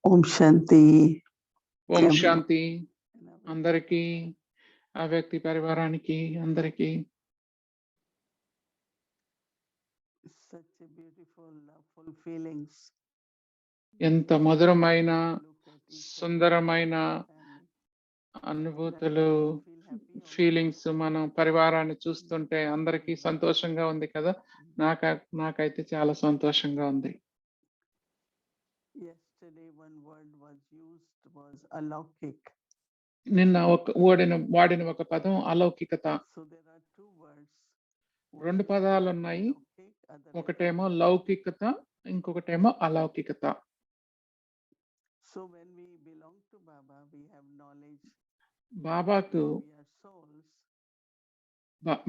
ఓం శాంతి. ఓం Everyone. శాంతి అందరికీ, ఆ వ్యక్తి పరివారానికి అందరికీ. Such a beautiful, full feelings. ఎంత మధురమైన, Look at each other, సుందరమైన family. అనుభూతులు, Feel happy also. ఫీలింగ్స్ మనం పరివారాన్ని చూస్తుంటే అందరికీ సంతోషంగా ఉంది కదా. నాకైతే చాలా సంతోషంగా ఉంది. Yesterday one word was used was alaukik. నిన్న వాడిన ఒక పదం అలౌకికత. So there are two words. రెండు పదాలు ఉన్నాయి. Alaukik, other is ఒకటేమో alaukik. లౌకికత, ఇంకొకటేమో అలౌకికత. So when we belong to Baba, we have knowledge. బాబాకు We are souls.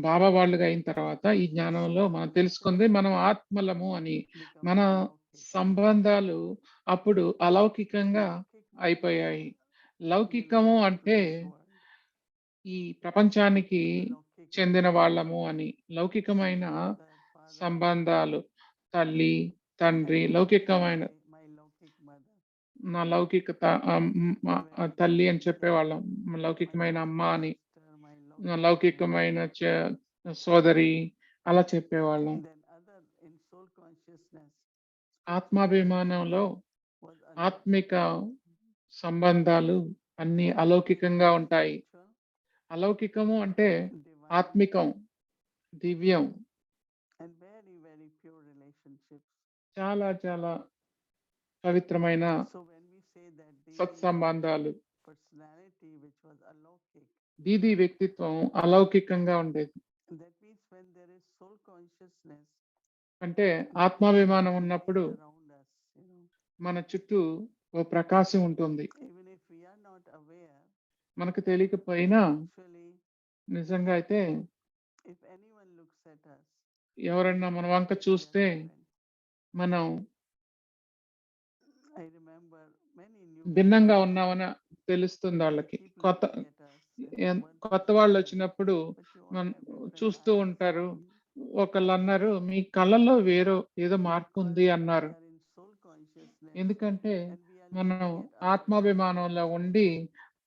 బాబా వాళ్ళుగా అయిన తర్వాత ఈ జ్ఞానంలో మనం తెలుసుకుంది మనం ఆత్మలము అని. Become మన alaukik. సంబంధాలు అప్పుడు అలౌకికంగా అయిపోయాయి. లౌకికము అంటే ఈ ప్రపంచానికి చెందిన వాళ్ళము అని. లౌకికమైన సంబంధాలు, తల్లి తండ్రి, లౌకికమైన నా లౌకికత తల్లి అని చెప్పేవాళ్ళం, లౌకికమైన అమ్మ అని, లౌకికమైన సోదరి అలా చెప్పేవాళ్ళం. ఆత్మాభిమానంలో ఆత్మిక సంబంధాలు అన్ని అలౌకికంగా ఉంటాయి. అలౌకికము అంటే ఆత్మికం, దివ్యం, చాలా చాలా పవిత్రమైన సత్సంబంధాలు. దీది వ్యక్తిత్వం అలౌకికంగా ఉండేది. అంటే ఆత్మాభిమానం ఉన్నప్పుడు మన చుట్టూ ఓ ప్రకాశం ఉంటుంది. మనకు తెలియకపోయినా నిజంగా అయితే ఎవరన్నా మన వంక చూస్తే మనం భిన్నంగా ఉన్నామని తెలుస్తుంది వాళ్ళకి. కొత్త వాళ్ళు వచ్చినప్పుడు చూస్తూ ఉంటారు. ఒకళ్ళు అన్నారు, మీ కళ్ళల్లో ఏదో మార్పు ఉంది అన్నారు. ఎందుకంటే మనం ఆత్మాభిమానంలో ఉండి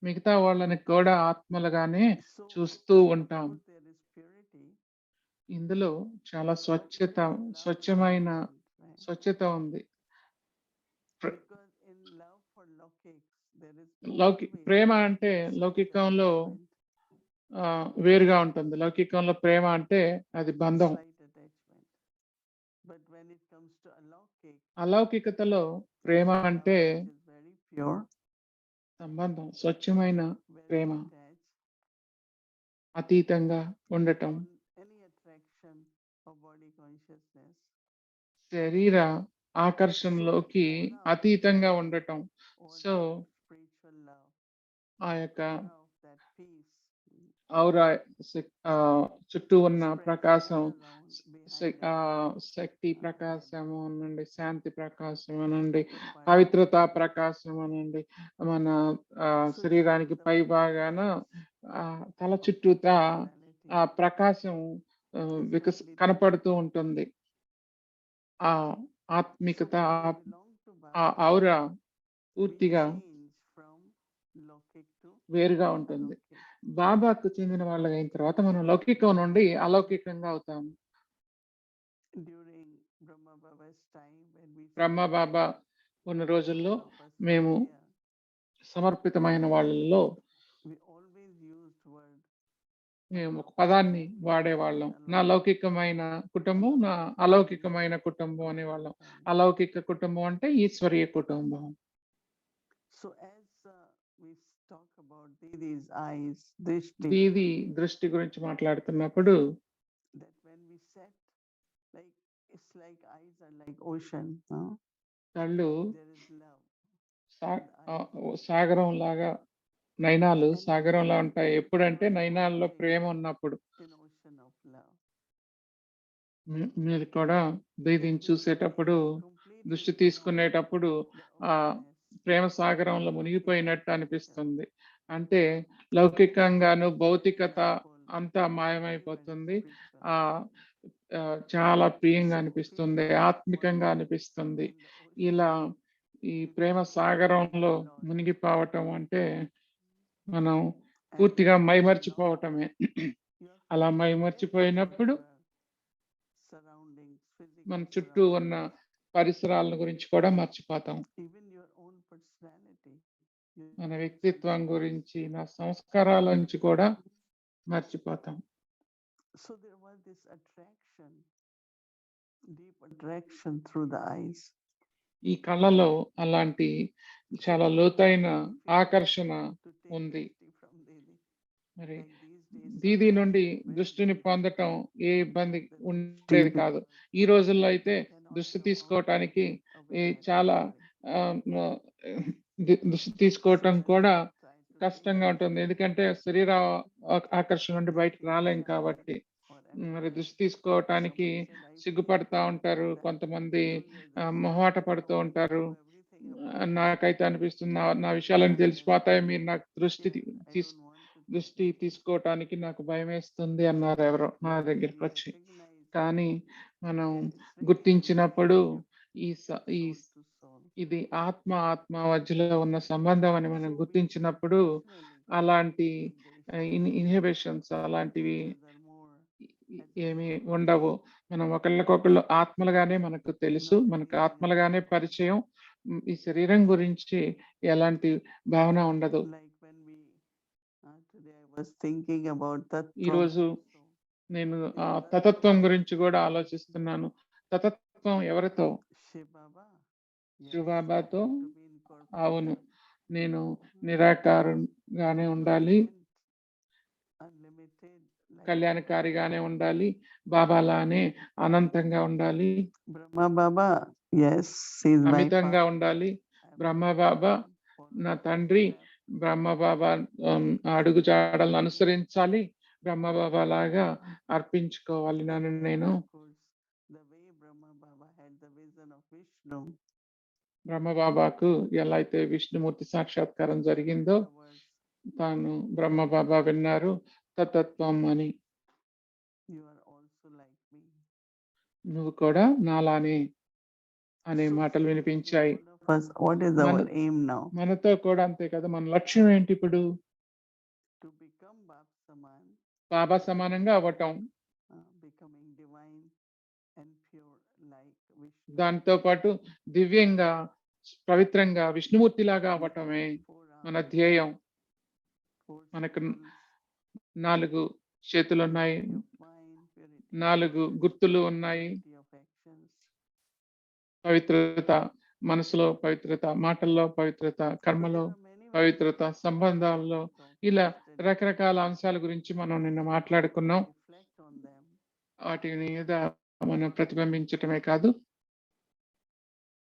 మిగతా వాళ్ళని కూడా ఆత్మలుగానే చూస్తూ ఉంటాం. ఇందులో చాలా స్వచ్ఛత ఉంది. ప్రేమ అంటే లౌకికంలో వేరుగా ఉంటుంది. లౌకికంలో ప్రేమ అంటే అది బంధం. అలౌకికతలో ప్రేమ అంటే సంబంధం, స్వచ్ఛమైన ప్రేమ, అతీతంగా ఉండటం, శరీర ఆకర్షణలోకి అతీతంగా ఉండటం. సో ఆ యొక్క ఔరా చుట్టూ ఉన్న ప్రకాశం, శక్తి ప్రకాశం అనండి, శాంతి ప్రకాశం అనండి, పవిత్రత ప్రకాశం అనండి, మన శరీరానికి పై భాగాన తల చుట్టూతా ఆ ప్రకాశం కనపడుతూ ఉంటుంది. ఆ ఆత్మికత, ఆ ఔరా పూర్తిగా వేరుగా ఉంటుంది. బాబాకు చెందిన వాళ్ళగా అయిన తర్వాత మనం లౌకికం నుండి అలౌకికంగా అవుతాము. బ్రహ్మ బాబా ఉన్న రోజుల్లో మేము సమర్పితమైన వాళ్ళలో మేము ఒక పదాన్ని వాడేవాళ్ళం. నా లౌకికమైన కుటుంబం, నా అలౌకికమైన కుటుంబం అనేవాళ్ళం. అలౌకిక కుటుంబం అంటే ఈశ్వరీయ కుటుంబం. దీది దృష్టి గురించి మాట్లాడుతున్నప్పుడు కళ్ళు సాగరం లాగా, నయనాలు సాగరంలా ఉంటాయి. ఎప్పుడంటే నయనాల్లో ప్రేమ ఉన్నప్పుడు. మీరు కూడా దీదిని చూసేటప్పుడు, దృష్టి తీసుకునేటప్పుడు ఆ ప్రేమ సాగరంలో మునిగిపోయినట్టు అనిపిస్తుంది. అంటే లౌకికంగాను భౌతికత అంతా మాయమైపోతుంది. చాలా ప్రియంగా అనిపిస్తుంది, ఆత్మికంగా అనిపిస్తుంది. ఇలా ఈ ప్రేమ సాగరంలో మునిగిపోవటం అంటే మనం పూర్తిగా మైమర్చిపోవటమే. అలా మైమర్చిపోయినప్పుడు మన చుట్టూ ఉన్న పరిసరాల గురించి కూడా మర్చిపోతాం. మన వ్యక్తిత్వం గురించి, నా సంస్కారాల నుంచి కూడా మర్చిపోతాం. So there was this attraction, deep attraction through the eyes. ఈ కళ్ళలో అలాంటి చాలా లోతైన ఆకర్షణ ఉంది. మరి దీది నుండి దృష్టిని పొందటం ఏ ఇబ్బంది ఉండేది కాదు. ఈ రోజుల్లో అయితే దృష్టి తీసుకోవటానికి చాలా దృష్టి తీసుకోవటం కూడా కష్టంగా ఉంటుంది. ఎందుకంటే శరీర ఆకర్షణ నుండి బయటకు రాలేం కాబట్టి. మరి దృష్టి తీసుకోవటానికి సిగ్గుపడతా ఉంటారు, కొంతమంది మొహమాట పడుతూ ఉంటారు. నాకైతే అనిపిస్తుంది నా విషయాలను తెలిసిపోతాయి, మీరు నాకు దృష్టి తీసుకోవటానికి నాకు భయం వేస్తుంది అన్నారు ఎవరో నా దగ్గరికి వచ్చి. కానీ మనం గుర్తించినప్పుడు ఇది ఆత్మ మధ్యలో ఉన్న సంబంధం అని మనం గుర్తించినప్పుడు అలాంటి ఇన్హిబిషన్స్ అలాంటివి ఏమి ఉండవు. మనం ఒకళ్ళకొకళ్ళు ఆత్మలుగానే మనకు తెలుసు, మనకు ఆత్మలుగానే పరిచయం. ఈ శరీరం గురించి ఎలాంటి భావన ఉండదు. ఈరోజు నేను తతత్వం గురించి కూడా ఆలోచిస్తున్నాను. తతత్వం ఎవరితో? శివబాబాతో. అవును, నేను నిరాకారంగానే ఉండాలి, కళ్యాణకారిగానే ఉండాలి, బాబాలానే అనంతంగా ఉండాలి, అమితంగా ఉండాలి. బ్రహ్మబాబా నా తండ్రి, బ్రహ్మబాబా అడుగు జాడలను అనుసరించాలి, బ్రహ్మబాబా లాగా అర్పించుకోవాలి నన్ను నేను. బ్రహ్మబాబాకు ఎలా అయితే విష్ణుమూర్తి సాక్షాత్కారం జరిగిందో తాను బ్రహ్మబాబా విన్నారు తతత్వం అని. నువ్వు కూడా నాలానే అనే మాటలు వినిపించాయి. మనతో కూడా అంతే కదా. మన లక్ష్యం ఏంటి ఇప్పుడు? బాబా సమానంగా అవ్వటం, దాంతో పాటు దివ్యంగా పవిత్రంగా విష్ణుమూర్తిలాగా అవ్వటమే మన ధ్యేయం. మనకు 4 చేతులు ఉన్నాయి, 4 గుర్తులు ఉన్నాయి. పవిత్రత, మనసులో పవిత్రత, మాటల్లో పవిత్రత, కర్మలో పవిత్రత, సంబంధాల్లో, ఇలా రకరకాల అంశాల గురించి మనం నిన్న మాట్లాడుకున్నాం. వాటి మీద మనం ప్రతిబింబించటమే కాదు,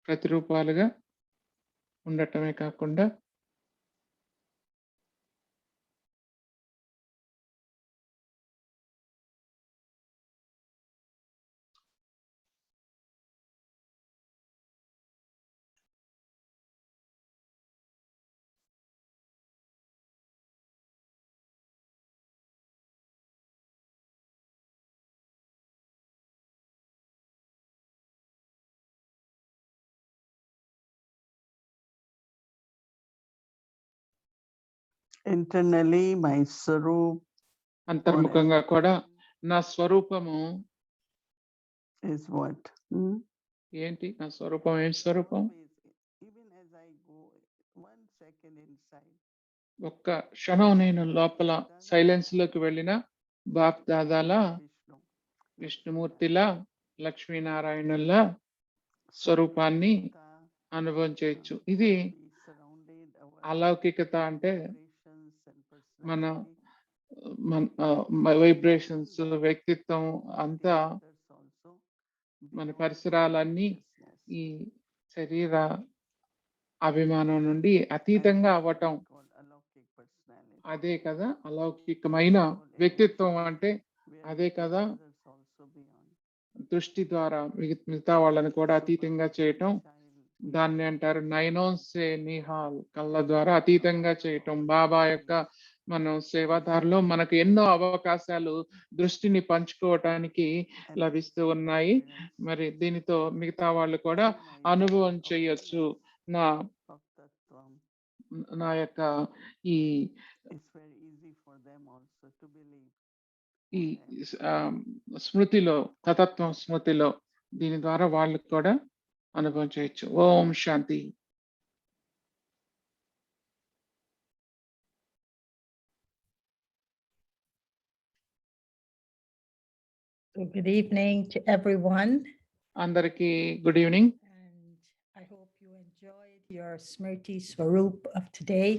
ప్రతిరూపాలుగా ఉండటమే కాకుండా internally my swaroop, అంతర్ముఖంగా కూడా నా స్వరూపము is what? ఏంటి? నా స్వరూపం ఏంటి? స్వరూపం Even as I go 1 second inside, ఒక్క క్షణం నేను లోపల సైలెన్స్ లోకి వెళ్ళిన బాప్ దాదాల, విష్ణుమూర్తిలా, లక్ష్మీనారాయణుల స్వరూపాన్ని అనుభవం చేయొచ్చు. ఇది అలౌకికత. అంటే మన వైబ్రేషన్స్, వ్యక్తిత్వం అంతా, మన పరిసరాలన్నీ ఈ శరీర అభిమానం నుండి అతీతంగా అవ్వటం. అదే కదా అలౌకికమైన వ్యక్తిత్వం అంటే. అదే కదా దృష్టి ద్వారా మిగతా వాళ్ళని కూడా అతీతంగా చేయటం. దాన్ని అంటారు నయనోన్సే నిహాల్, కళ్ళ ద్వారా అతీతంగా చేయటం. బాబా యొక్క మనం సేవాదారులో మనకు ఎన్నో అవకాశాలు దృష్టిని పంచుకోవటానికి లభిస్తూ ఉన్నాయి. మరి దీనితో మిగతా వాళ్ళు కూడా అనుభవం చేయొచ్చు. నా of Tattvam. నా యొక్క ఈ It's very easy for them also to believe. ఈ స్మృతిలో తతత్వం స్మృతిలో దీని ద్వారా వాళ్ళు కూడా అనుభవం చేయొచ్చు. ఓం శాంతి. Good evening to everyone. అందరికీ good evening. And I hope you enjoyed your Smriti Swaroop of today.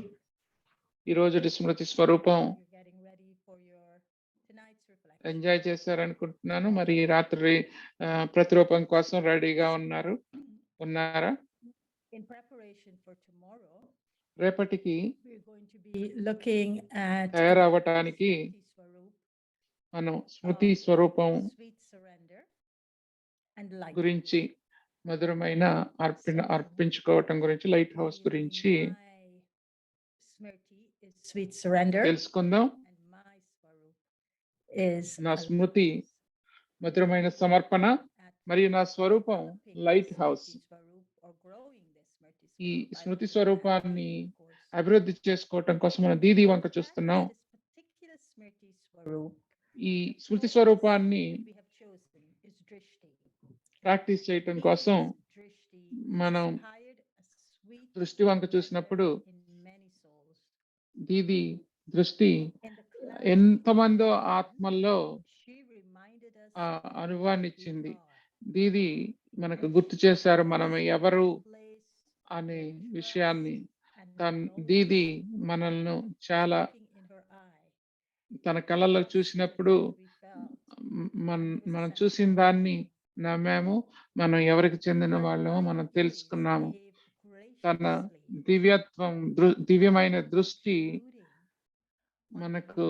ఈ రోజు స్మృతి స్వరూపం You're getting ready for your tonight's reflection. Enjoy చేశారనుకుంటున్నాను. మరి ఈ రాత్రి ప్రతిరూపం కోసం రెడీగా ఉన్నారా? In preparation for tomorrow, రేపటికి we're going to be looking at తయారవ్వటానికి Smriti Swaroop, మనం స్మృతి స్వరూపం sweet surrender and light. గురించి మధురమైన అర్పించుకోవటం గురించి లైట్ హౌస్ గురించి My Smriti is sweet surrender తెలుసుకుందాం. and my Swaroop is నా a స్మృతి light house. మధురమైన సమర్పణ At మరియు నా స్వరూపం developing light the house. Smriti Swaroop or growing the Smriti ఈ Swaroop, I స్మృతి would స్వరూపాన్ని add, of course, అభివృద్ధి చేసుకోవటం కోసం మనం దీది వంక to చూస్తున్నాం. practice this particular Smriti Swaroop, ఈ the స్మృతి focus స్వరూపాన్ని that we have chosen is Drishti. Practice చేయటం Because కోసం Drishti మనం inspired a sweet దృష్టి వంక చూసినప్పుడు in many souls. దీది దృష్టి In the class, ఎంతమందో ఆత్మల్లో she reminded us ఆ of అనుభవాన్ని who we ఇచ్చింది. are. దీది మనకు గుర్తు చేశారు మనం ఎవరు Place అనే trust విషయాన్ని. and దీది knowledge మనల్ని చాలా looking in her eye. తన కళ్ళలో చూసినప్పుడు We felt మనం చూసిన దాన్ని నమ్మాము. మనం ఎవరికి చెందిన వాళ్ళమో మనం తెలుసుకున్నాము. తన దివ్యత్వం దివ్యమైన దృష్టి మనకు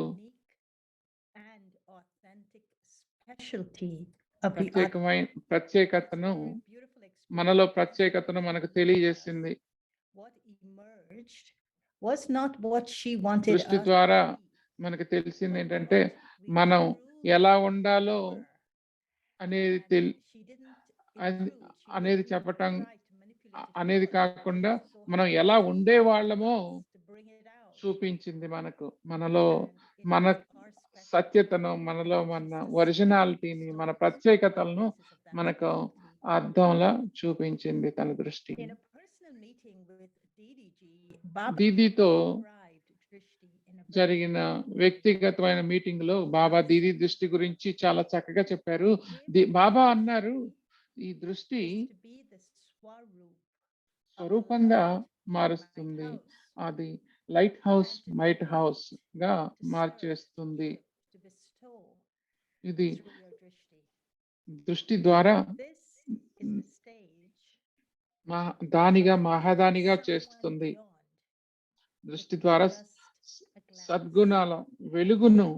ప్రత్యేకతను మనలో ప్రత్యేకతను మనకు తెలియజేసింది. దృష్టి ద్వారా మనకు తెలిసింది ఏంటంటే మనం ఎలా ఉండాలో అనేది చెప్పటం అనేది కాకుండా మనం ఎలా ఉండే వాళ్ళమో చూపించింది మనకు. మనలో మన సత్యతను, మనలో మన ఒరిజినాలిటీని, మన ప్రత్యేకతలను మనకు అర్థంలా చూపించింది తన దృష్టి. దీదీతో జరిగిన వ్యక్తిగతమైన మీటింగ్ లో బాబా దీదీ దృష్టి గురించి చాలా చక్కగా చెప్పారు. బాబా అన్నారు, ఈ దృష్టి స్వరూపంగా మారుస్తుంది, అది లైట్ హౌస్ మైట్ హౌస్ గా మార్చేస్తుంది. ఇది దృష్టి ద్వారా దానిగా మహాదానిగా చేస్తుంది. దృష్టి ద్వారా సద్గుణాల వెలుగును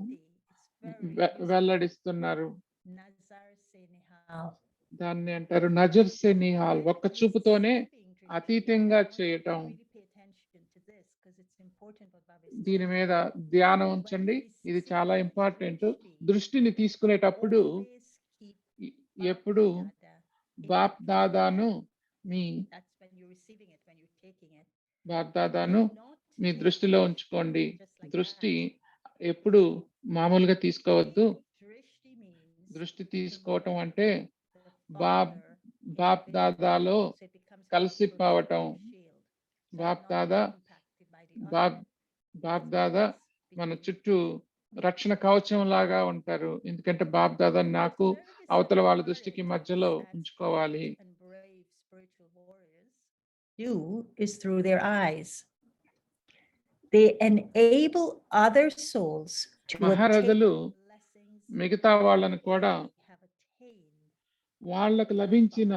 వెల్లడిస్తున్నారు. దాన్ని అంటారు నజర్ సే నిహాల్, ఒక్క చూపుతోనే అతీతంగా చేయటం. దీని మీద ధ్యానం ఉంచండి, ఇది చాలా ఇంపార్టెంట్. దృష్టిని తీసుకునేటప్పుడు ఎప్పుడు బాప్ దాదాను మీ దృష్టిలో ఉంచుకోండి. దృష్టి ఎప్పుడు మామూలుగా తీసుకోవద్దు. దృష్టి తీసుకోవటం అంటే బాప్ దాదాలో కలిసిపోవటం. బాప్ దాదా మన చుట్టూ రక్షణ కవచం లాగా ఉంటారు. ఎందుకంటే బాప్ దాదా నాకు అవతల వాళ్ళ దృష్టికి మధ్యలో ఉంచుకోవాలి. Is through their eyes. They enable other souls to మహారాజులు మిగతా వాళ్ళను కూడా వాళ్ళకు లభించిన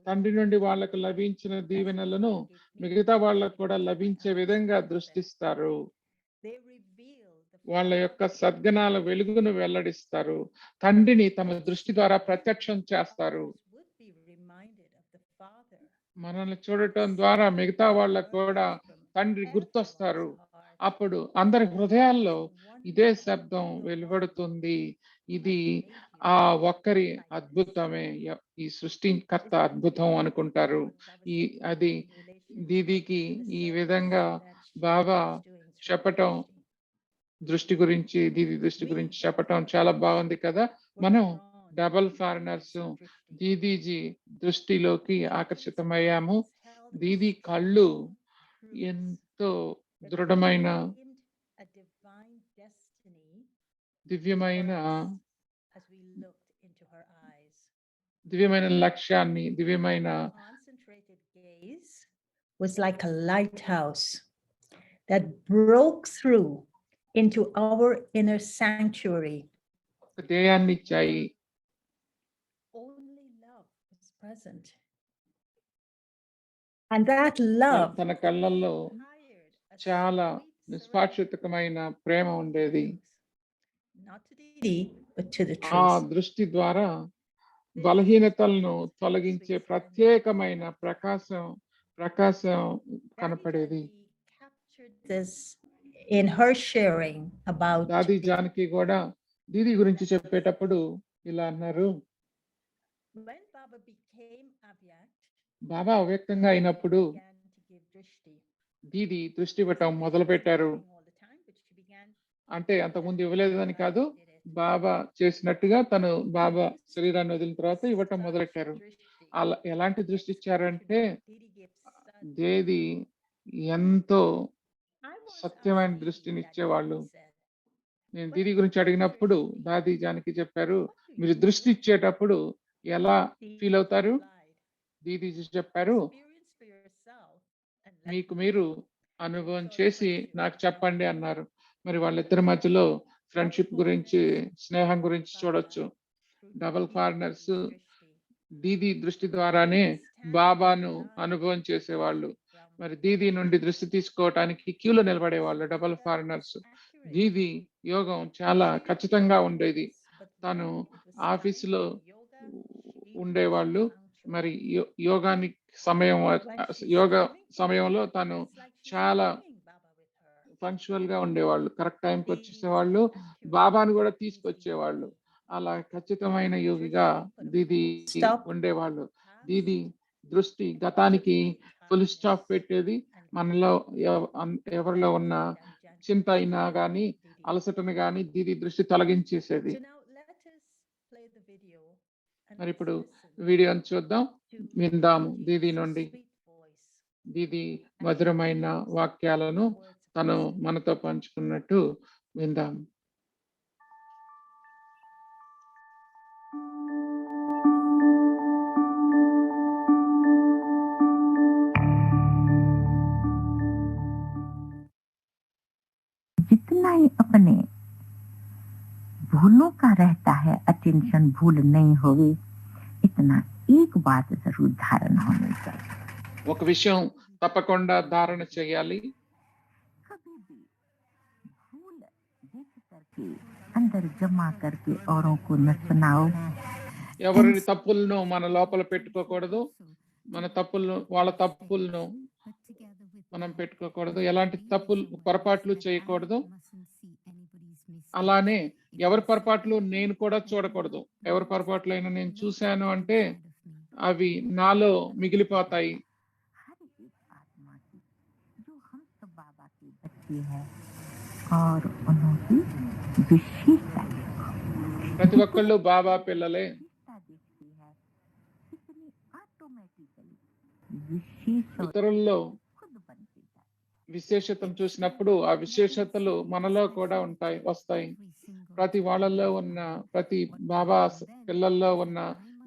తండ్రి నుండి వాళ్ళకు లభించిన దీవెనలను మిగతా వాళ్ళకు కూడా లభించే విధంగా దృష్టిస్తారు. వాళ్ళ యొక్క సద్గుణాల వెలుగును వెల్లడిస్తారు. తండ్రిని తమ దృష్టి ద్వారా ప్రత్యక్షం చేస్తారు. మనల్ని చూడటం ద్వారా మిగతా వాళ్ళకు కూడా తండ్రి గుర్తొస్తారు. అప్పుడు అందరి హృదయాల్లో ఇదే శబ్దం వెలువడుతుంది, ఇది ఆ ఒక్కరి అద్భుతమే, ఈ సృష్టికర్త అద్భుతం అనుకుంటారు. అది దీదీకి ఈ విధంగా బాబా చెప్పటం దృష్టి గురించి, దీది దృష్టి గురించి చెప్పటం చాలా బాగుంది కదా. మనం డబల్ ఫారినర్స్ దీదీజీ దృష్టిలోకి ఆకర్షితమయ్యాము. దీది కళ్ళు ఎంతో దృఢమైన దివ్యమైన లక్ష్యాన్ని, దివ్యమైన was like a lighthouse that broke through into our inner sanctuary. ధ్యేయాన్ని ఇచ్చాయి. Only love was present. And that love తన కళ్ళల్లో చాలా నిస్పాక్షితమైన ప్రేమ ఉండేది. not to Didi, but to the ఆ truth. దృష్టి ద్వారా బలహీనతలను తొలగించే ప్రత్యేకమైన ప్రకాశం కనపడేది. This in her sharing about దాది జానకి కూడా దీది గురించి చెప్పేటప్పుడు ఇలా అన్నారు, when Baba became Avyakt, బాబా అవ్యక్తంగా అయినప్పుడు began to give drishti. దీది దృష్టి ఇవ్వటం మొదలు పెట్టారు. All the time, but she began అంటే అంతకుముందు ఇవ్వలేదని కాదు, బాబా చేసినట్టుగా తను బాబా శరీరాన్ని వదిలిన తర్వాత ఇవ్వటం మొదలెట్టారు. అలా ఎలాంటి దృష్టి ఇచ్చారంటే దేది ఎంతో సత్యమైన దృష్టిని ఇచ్చేవాళ్ళు. నేను దీది గురించి అడిగినప్పుడు దాది జానకి చెప్పారు, మీరు దృష్టి ఇచ్చేటప్పుడు ఎలా ఫీల్ అవుతారు? దీది చెప్పారు, మీకు మీరు అనుభవం చేసి నాకు చెప్పండి అన్నారు. మరి వాళ్ళిద్దరి మధ్యలో ఫ్రెండ్షిప్ గురించి, స్నేహం గురించి చూడొచ్చు. డబల్ ఫారినర్స్ దీది దృష్టి ద్వారానే బాబాను అనుభవం చేసేవాళ్ళు. మరి దీది నుండి దృష్టి తీసుకోవటానికి క్యూలో నిలబడేవాళ్ళు డబల్ ఫారినర్స్. దీది యోగం చాలా ఖచ్చితంగా ఉండేది. తను ఆఫీసులో ఉండేవాళ్ళు. మరి యోగ సమయంలో తను చాలా పంక్చువల్ గా ఉండేవాళ్ళు, కరెక్ట్ టైంకి వచ్చేసేవాళ్ళు, బాబాను కూడా తీసుకొచ్చేవాళ్ళు. అలా ఖచ్చితమైన యోగిగా దీది ఉండేవాళ్ళు. దీది దృష్టి గతానికి ఫుల్ స్టాప్ పెట్టేది. మనలో ఎవరిలో ఉన్న చింత అయినా గాని, అలసటను గాని దీది దృష్టి తొలగించేసేది. మరి ఇప్పుడు వీడియోని చూద్దాం, విందాము దీది నుండి. దీది మధురమైన వాక్యాలను తను మనతో పంచుకున్నట్టు విందాం. जितना ही अपने भूलों का रहता है, अटेंशन भूल नहीं होवे, इतना एक बात जरूर धारण होनी चाहिए. ఒక విషయం తప్పకుండా ధారణ చేయాలి. कभी भी भूल देख करके अंदर जमा करके औरों को न सुनाओ. ఎవరి తప్పులను మన లోపల పెట్టుకోకూడదు. మన తప్పులను, వాళ్ళ తప్పులను మనం పెట్టుకోకూడదు. ఎలాంటి తప్పులు, పొరపాట్లు చేయకూడదు. అలానే ఎవరి పొరపాట్లు నేను కూడా చూడకూడదు. ఎవరి పొరపాట్లు అయినా నేను చూశాను అంటే అవి నాలో మిగిలిపోతాయి. हर एक आत्मा की जो हम सब बाबा के बच्चे हैं और उन्होंने विशेषता देखो. ప్రతి ఒక్కళ్ళు బాబా పిల్లలే. विशेषता देखती है कितनी ऑटोमेटिकली विशेष ఇతరుల్లో खुद बनती है. విశేషతను చూసినప్పుడు ఆ విశేషతలు మనలో కూడా వస్తాయి. ప్రతి వాళ్ళల్లో ఉన్న, ప్రతి బాబా పిల్లల్లో ఉన్న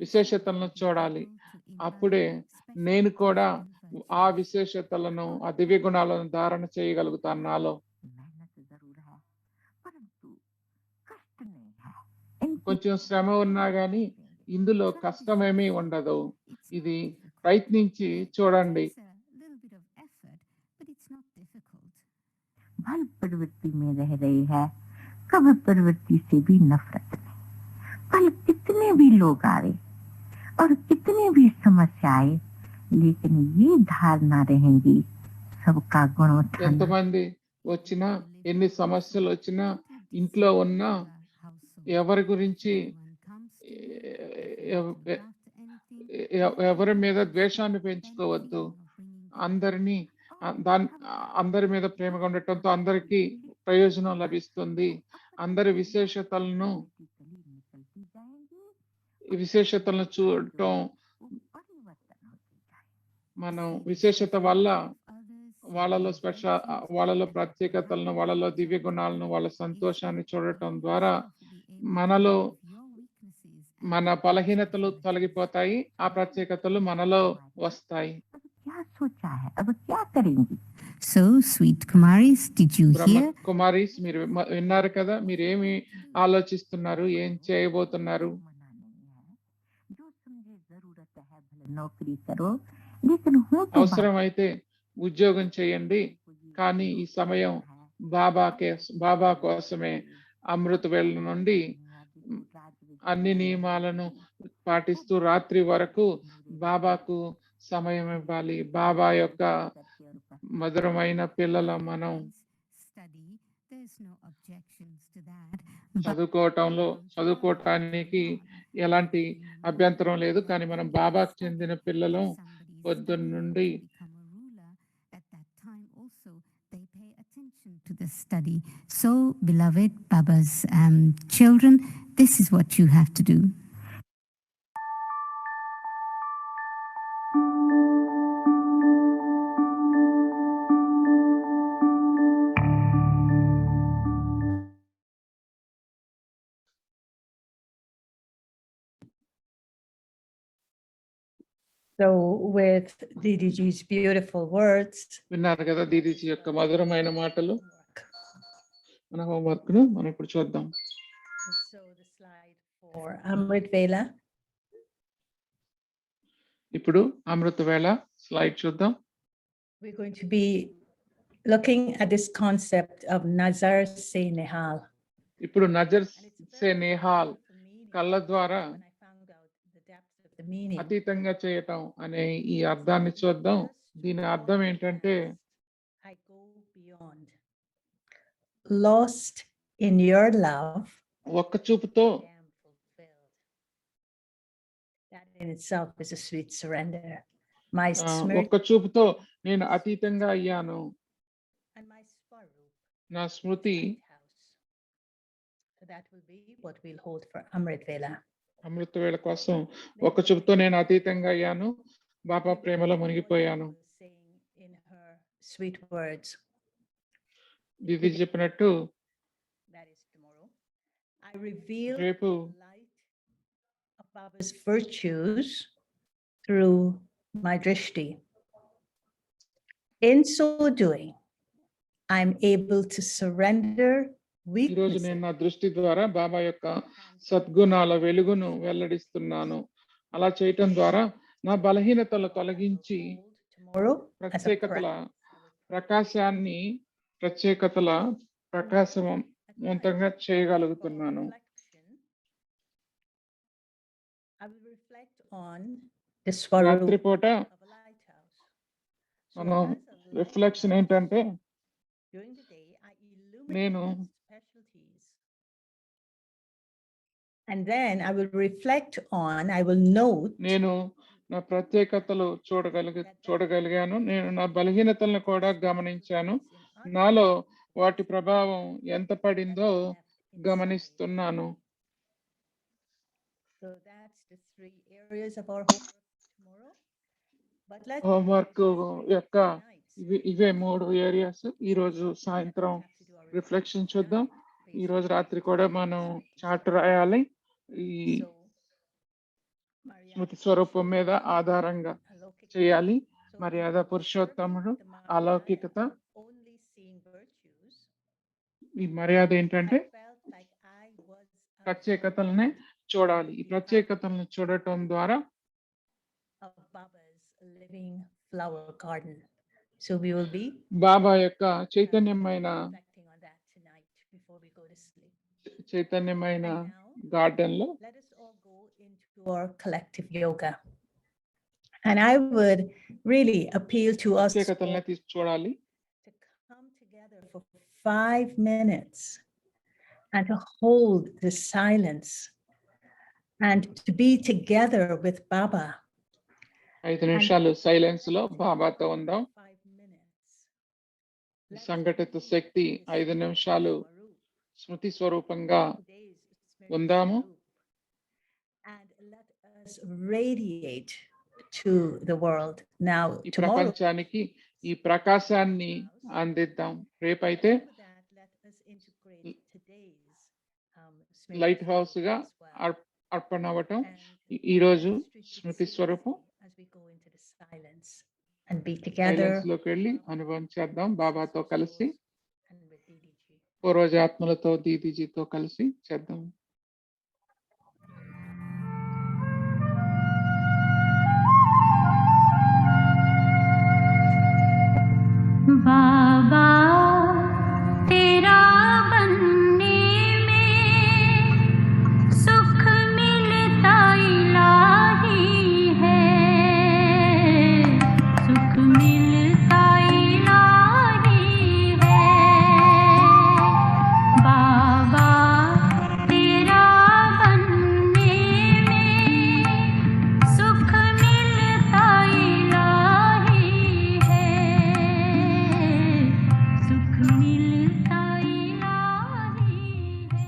విశేషతలను చూడాలి. అప్పుడే నేను కూడా ఆ విశేషతలను, ఆ దివ్య గుణాలను ధారణ చేయగలుగుతాను నాలో. मेहनत जरूर है परंतु कष्ट नहीं है. इनकी కొంచెం శ్రమ ఉన్నా గానీ ఇందులో కష్టమేమీ ఉండదు. ఇది ప్రయత్నించి చూడండి. भल प्रवृत्ति में रह रही है, कभी प्रवृत्ति से भी नफरत में. भल कितने भी लोग आए और कितनी भी समस्या आए, लेकिन ये धारणा रहेंगी सबका गुणोत्थान. ఎంతమంది వచ్చినా, ఎన్ని సమస్యలు వచ్చినా, ఇంట్లో ఉన్నా ఎవరి గురించి, ఎవరి మీద ద్వేషాన్ని పెంచుకోవద్దు. అందరినీ అందరి మీద ప్రేమగా ఉండటంతో అందరికీ ప్రయోజనం లభిస్తుంది. అందరి విశేషతలను చూడటం, మనం విశేషత వల్ల వాళ్ళలో ప్రత్యేకతలను, వాళ్ళలో దివ్య గుణాలను, వాళ్ళ సంతోషాన్ని చూడటం ద్వారా మనలో మన బలహీనతలు తొలగిపోతాయి, ఆ ప్రత్యేకతలు మనలో వస్తాయి. So, sweet Kumaris, did you hear? Kumari's, మీరు విన్నారు కదా, మీరు ఏమి ఆలోచిస్తున్నారు, ఏం చేయబోతున్నారు? అవసరమైతే ఉద్యోగం చేయండి, కానీ ఈ సమయం బాబా కోసమే. అమృత వేళ నుండి అన్ని నియమాలను పాటిస్తూ రాత్రి వరకు బాబాకు సమయం ఇవ్వాలి. బాబా యొక్క మధురమైన పిల్లల మనం చదువుకోవటానికి ఎలాంటి అభ్యంతరం లేదు, కానీ మనం బాబాకు చెందిన పిల్లలు పొద్దున్న నుండి to the study. So, beloved Baba's children, this is what you have to do. So with DDG's beautiful words, విన్నారు కదా దీదీజీ యొక్క మధురమైన మాటలు. మన హోంవర్క్ ను మనం ఇప్పుడు చూద్దాం. so the slide for Amrit Vela. ఇప్పుడు అమృత వేళ స్లైడ్ చూద్దాం. We're going to be looking at this concept of Nazar se Nihal. ఇప్పుడు నజర్ సే నిహాల్, కళ్ళ ద్వారా అతీతంగా చేయటం అనే ఈ అర్థాన్ని చూద్దాం. దీని అర్థం ఏంటంటే, I go beyond. Lost in your love, ఒక్క చూపుతో I am fulfilled. That in itself is a sweet surrender. My ఒక్క చూపుతో నేను అతీతంగా అయ్యాను. and my Swaroop నా స్మృతి house. So that will be what we'll hold for Amrit Vela. అమృత వేళ కోసం ఒక్క చూపుతో నేను అతీతంగా అయ్యాను, బాబా ప్రేమలో మునిగిపోయాను. Saying in her sweet words, దీది చెప్పినట్టు that is tomorrow, I reveal రేపు the light of Baba's virtues through my drishti. In so doing, I'm able to surrender ఈ రోజు weaknesses. నేను నా దృష్టి ద్వారా బాబా యొక్క సద్గుణాల వెలుగును వెల్లడిస్తున్నాను. అలా చేయటం ద్వారా నా బలహీనతలు తొలగించి Tomorrow, as a ప్రత్యేకతల ప్రకాశవంతంగా చేయగలుగుతున్నాను. I will reflect on the Swaroop రాత్రిపూట of a lighthouse. So మనం as a రిఫ్లెక్షన్ lighthouse, ఏంటంటే, during the day, I illuminate నేను its specialties. And then I will reflect on, I will note నేను నా ప్రత్యేకతలు చూడగలిగాను. నేను నా బలహీనతలను కూడా గమనించాను. నాలో వాటి ప్రభావం ఎంత పడిందో గమనిస్తున్నాను. So that's the 3 areas of our homework tomorrow. But let's homework యొక్క nights. ఇవే 3 ఏరియాస్. ఈ రోజు సాయంత్రం have to do our reflection చూద్దాం. reflection ఈ రోజు రాత్రి కూడా మనం చార్ట్ రాయాలి. ఈ So, Maria, స్మృతి స్వరూపం మీద ఆధారంగా Alaukika. చేయాలి. So మర్యాద we will పురుషోత్తముడు, observe the Maria అలౌకికత. of only seeing virtues. ఈ మర్యాద ఏంటంటే I felt like I was a ప్రత్యేకతలనే చూడాలి. ఈ ప్రత్యేకతలను చూడటం ద్వారా of Baba's living flower garden. So we will be బాబా యొక్క చైతన్యమైన reflecting on that tonight before we go to sleep. చైతన్యమైన And now, garden లో let us all go into our collective yoga. And I would really appeal to us all ప్రత్యేకతలనే చూడాలి. to come together for 5 minutes and to hold the silence and to be together with Baba 5 నిమిషాలు silence లో బాబాతో ఉందాం. 5 minutes. ఈ Let us సంఘటిత be Shakti this 5 నిమిషాలు Swarup. స్మృతి స్వరూపంగా Today's Smriti ఉందాము. Swarup. And let us radiate to the world. Now, ఈ tomorrow, ప్రపంచానికి ఈ ప్రకాశాన్ని అందిద్దాం. రేపైతే for that, let us integrate today's Smriti light house Swarup గా as well. అర్పణ అవ్వటం. And ఈ రోజు let us treat Smriti it స్వరూపం seriously as we go into the silence and be together silence లోకి వెళ్ళి అనుభవం చేద్దాం బాబాతో కలిసి, and with DDG. పూర్వజాత్మలతో దీదీజీతో కలిసి చేద్దాం. बाबा तेरा बनने में सुख मिलता इलाही है, सुख मिलता इलाही है। बाबा तेरा बनने में सुख मिलता इलाही है, सुख मिलता इलाही है।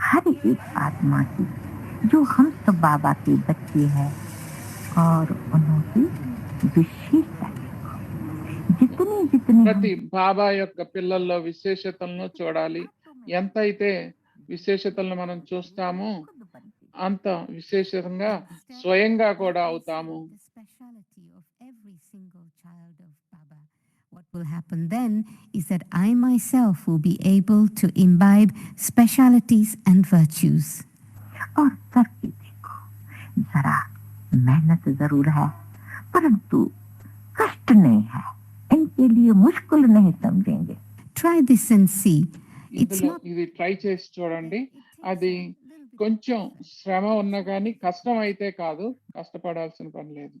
हर एक आत्मा की जो हम सब बाबा के बच्चे हैं और उनकी विशेषता जितनी जितनी ప్రతి బాబా యొక్క పిల్లల్లో విశేషతలను చూడాలి. ఎంత అయితే విశేషతలను మనం చూస్తామో అంత విశేషంగా స్వయంగా కూడా అవుతాము. The speciality of every single child of Baba. What will happen then is that I myself will be able to imbibe specialities and virtues. और करके देखो, जरा मेहनत जरूर है परंतु कष्ट नहीं है, इनके लिए मुश्किल नहीं समझेंगे। Try this and see. It's ఇందులో not ఇది ట్రై చేసి చూడండి. it takes అది a little bit కొంచెం of effort. శ్రమ ఉన్నా కానీ కష్టం అయితే కాదు, కష్టపడాల్సిన పని లేదు.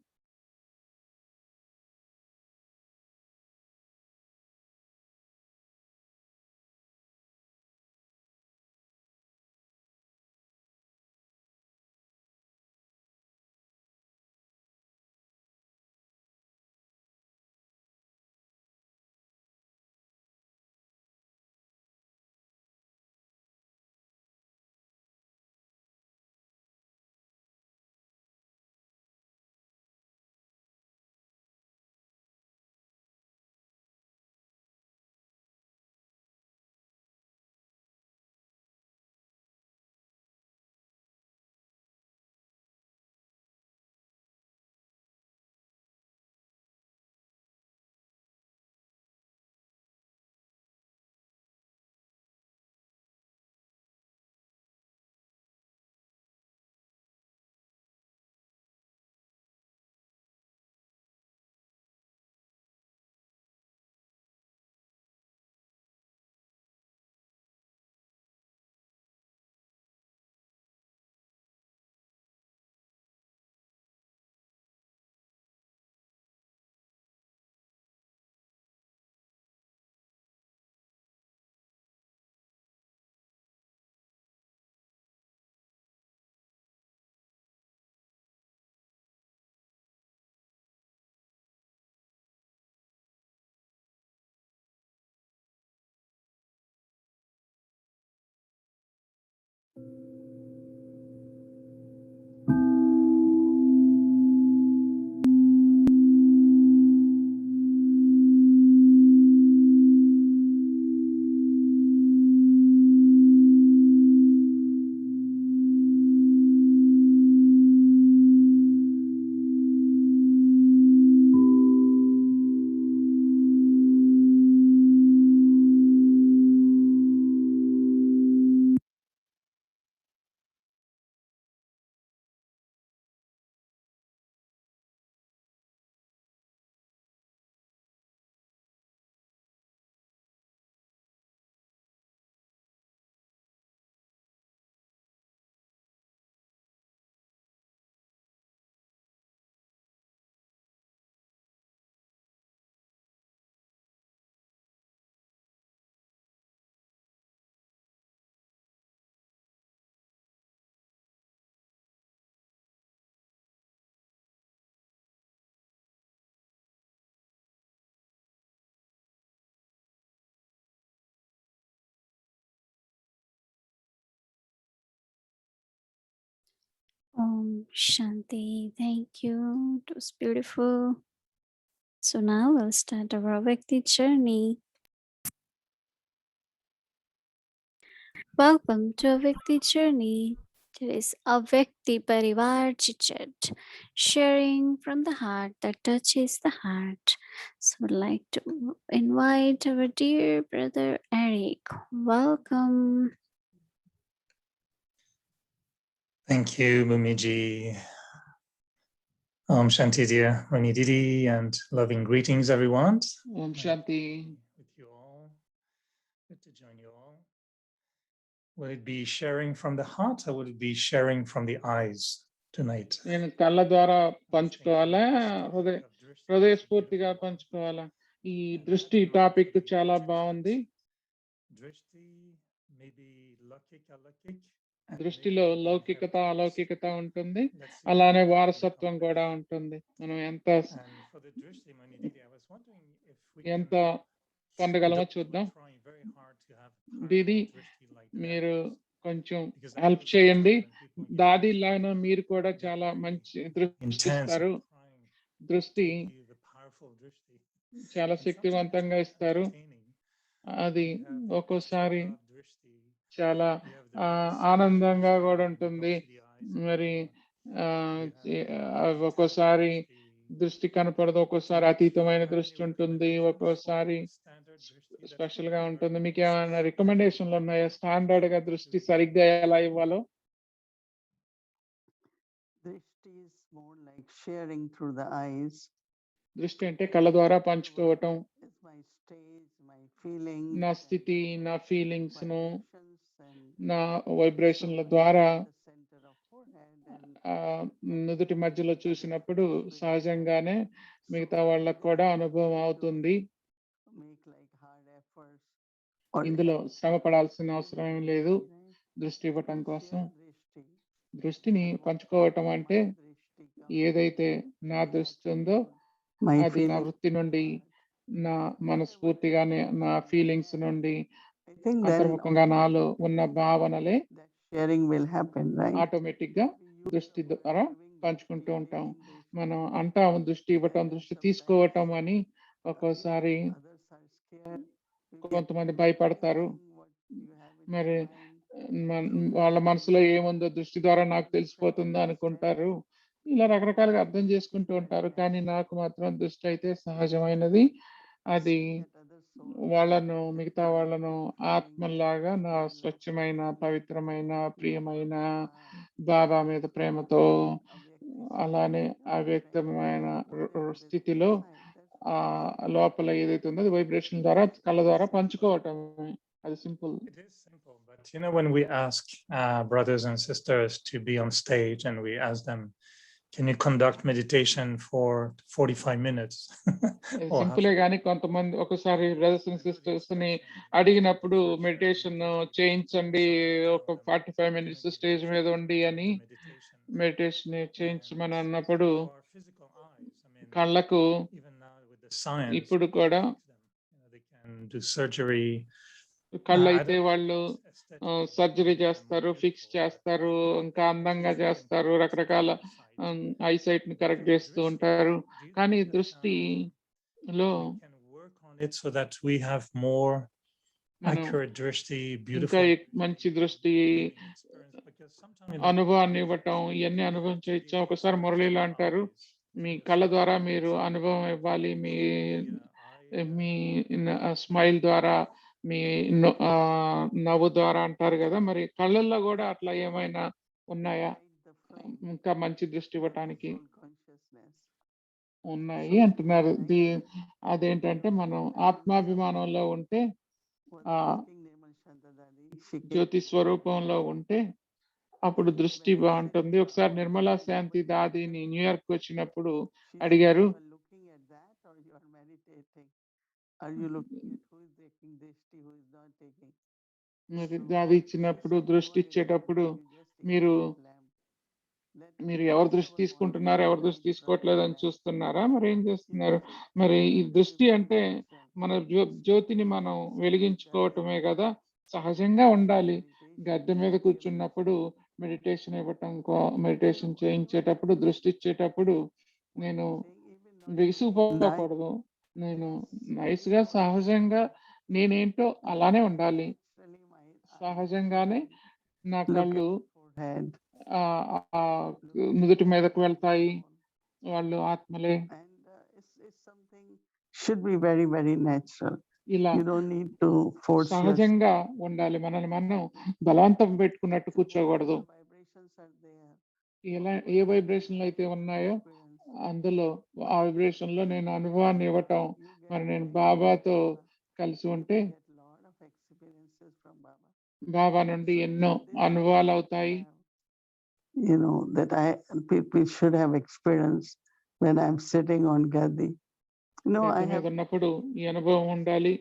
Shanti. Thank you. It was beautiful. So now we'll start our Avyakti journey. Welcome to Avyakti journey. Today's Avyakti Parivar Chit, sharing from the heart that touches the heart. So I'd like to invite our dear brother Eric. Welcome. Thank you, Mumiji. Shanti dear, Rani Didi, and loving greetings, everyone. Om Shanti. With you all, good to join you all. Will it be sharing from the heart or will it be sharing from the eyes tonight? నేను కళ్ళ ద్వారా పంచుకోవాలా, హృదయస్ఫూర్తిగా పంచుకోవాలా? ఈ దృష్టి topic చాలా బాగుంది. Drishti, maybe laukik, alaukik. దృష్టిలో లౌకికత అలౌకికత ఉంటుంది, అలానే వారసత్వం కూడా ఉంటుంది. మనం ఎంత పొందగలమో చూద్దాం. దీది మీరు కొంచెం హెల్ప్ చేయండి. దాది లాగా మీరు కూడా చాలా మంచి దృష్టి ఇస్తారు. దృష్టి చాలా శక్తివంతంగా ఇస్తారు. అది ఒక్కోసారి చాలా ఆనందంగా కూడా ఉంటుంది. మరి ఒక్కోసారి దృష్టి కనపడదు, ఒక్కోసారి అతీతమైన దృష్టి ఉంటుంది, ఒక్కోసారి స్పెషల్ గా ఉంటుంది. మీకు ఏమైనా రికమెండేషన్లు ఉన్నాయా స్టాండర్డ్ గా దృష్టి సరిగ్గా ఎలా ఇవ్వాలో? దృష్టి అంటే కళ్ళ ద్వారా పంచుకోవటం. నా స్థితి, నా ఫీలింగ్స్ ను, నా వైబ్రేషన్ల ద్వారా నుదుటి మధ్యలో చూసినప్పుడు సహజంగానే మిగతా వాళ్ళకు కూడా అనుభవం అవుతుంది. ఇందులో శ్రమ పడాల్సిన అవసరం ఏం లేదు దృష్టి ఇవ్వటం కోసం. దృష్టిని పంచుకోవటం అంటే ఏదైతే నా దృష్టి ఉందో అది నా వృత్తి నుండి, నా మనస్ఫూర్తిగానే, నా ఫీలింగ్స్ నుండి, అంతర్ముఖంగా నాలో ఉన్న భావనలే ఆటోమేటిక్ గా దృష్టి ద్వారా పంచుకుంటూ ఉంటాం. మనం అంటాము దృష్టి ఇవ్వటం, దృష్టి తీసుకోవటం అని. ఒక్కోసారి కొంతమంది భయపడతారు. మరి వాళ్ళ మనసులో ఏముందో దృష్టి ద్వారా నాకు తెలిసిపోతుందో అనుకుంటారు. ఇలా రకరకాలుగా అర్థం చేసుకుంటూ ఉంటారు. కానీ నాకు మాత్రం దృష్టి అయితే సహజమైనది. అది వాళ్ళను, మిగతా వాళ్ళను ఆత్మలాగా, నా స్వచ్ఛమైన, పవిత్రమైన, ప్రియమైన బాబా మీద ప్రేమతో, అలానే అవ్యక్తమైన స్థితిలో లోపల ఏదైతే ఉందో అది వైబ్రేషన్ ద్వారా కళ్ళ ద్వారా పంచుకోవటం. అది simple. But you know, when we ask brothers and sisters to be on stage and we ask them, can you conduct meditation for 45 minutes? సింపులే కానీ కొంతమంది ఒకసారి బ్రదర్స్ అండ్ సిస్టర్స్ ని అడిగినప్పుడు మెడిటేషన్ చేయించండి, ఒక 45 minutes స్టేజ్ మీద ఉండి అని మెడిటేషన్ చేయించమని అన్నప్పుడు కళ్ళకు ఇప్పుడు కూడా కళ్ళు అయితే వాళ్ళు సర్జరీ చేస్తారు, ఫిక్స్ చేస్తారు, ఇంకా అందంగా చేస్తారు, రకరకాల ఐసైట్ ని కరెక్ట్ చేస్తూ ఉంటారు. కానీ దృష్టిలో ఇంకా మంచి దృష్టి అనుభవాన్ని ఇవ్వటం, ఇవన్నీ అనుభవం చేయొచ్చు. ఒకసారి మురళీలో అంటారు, మీ కళ్ళ ద్వారా మీరు అనుభవం ఇవ్వాలి, మీ స్మైల్ ద్వారా, మీ నవ్వు ద్వారా అంటారు కదా. మరి కళ్ళల్లో కూడా అట్లా ఏమైనా ఉన్నాయా ఇంకా మంచి దృష్టి ఇవ్వటానికి? ఉన్నాయి అంటున్నారు. అదేంటంటే మనం ఆత్మాభిమానంలో ఉంటే, జ్యోతి స్వరూపంలో ఉంటే అప్పుడు దృష్టి బాగుంటుంది. ఒకసారి నిర్మలా శాంతి దాదిని న్యూయార్క్ వచ్చినప్పుడు అడిగారు, దాది ఇచ్చినప్పుడు దృష్టి ఇచ్చేటప్పుడు మీరు ఎవరు దృష్టి తీసుకుంటున్నారు, ఎవరు దృష్టి తీసుకోవట్లేదు అని చూస్తున్నారా, మరి ఏం చేస్తున్నారు? మరి ఈ దృష్టి అంటే మన జ్యోతిని మనం వెలిగించుకోవటమే కదా, సహజంగా ఉండాలి. గద్దె మీద కూర్చున్నప్పుడు మెడిటేషన్ ఇవ్వటం, మెడిటేషన్ చేయించేటప్పుడు, దృష్టి ఇచ్చేటప్పుడు నేను విసుగుపోకూడదు. నేను నైస్‌గా, సహజంగా నేనేంటో అలానే ఉండాలి. సహజంగానే నా కళ్ళు నుదుటి మీదకు వెళ్తాయి. వాళ్ళు ఆత్మలే. Should be very, very natural. ఇలా You don't need to force yourself. సహజంగా ఉండాలి. మనల్ని మనం బలవంతం పెట్టుకున్నట్టు కూర్చోకూడదు. Vibrations are there. ఎలా ఏ వైబ్రేషన్లు అయితే ఉన్నాయో అందులో ఆ వైబ్రేషన్‌లో నేను అనుభవాన్ని ఇవ్వటం. మరి నేను బాబాతో కలిసి ఉంటే బాబా నుండి ఎన్నో అనుభవాలు అవుతాయి. You know that people should have experienced when I'm sitting on Gadi. No, I గద్దె మీద have ఉన్నప్పుడు ఈ అనుభవం ఉండాలి.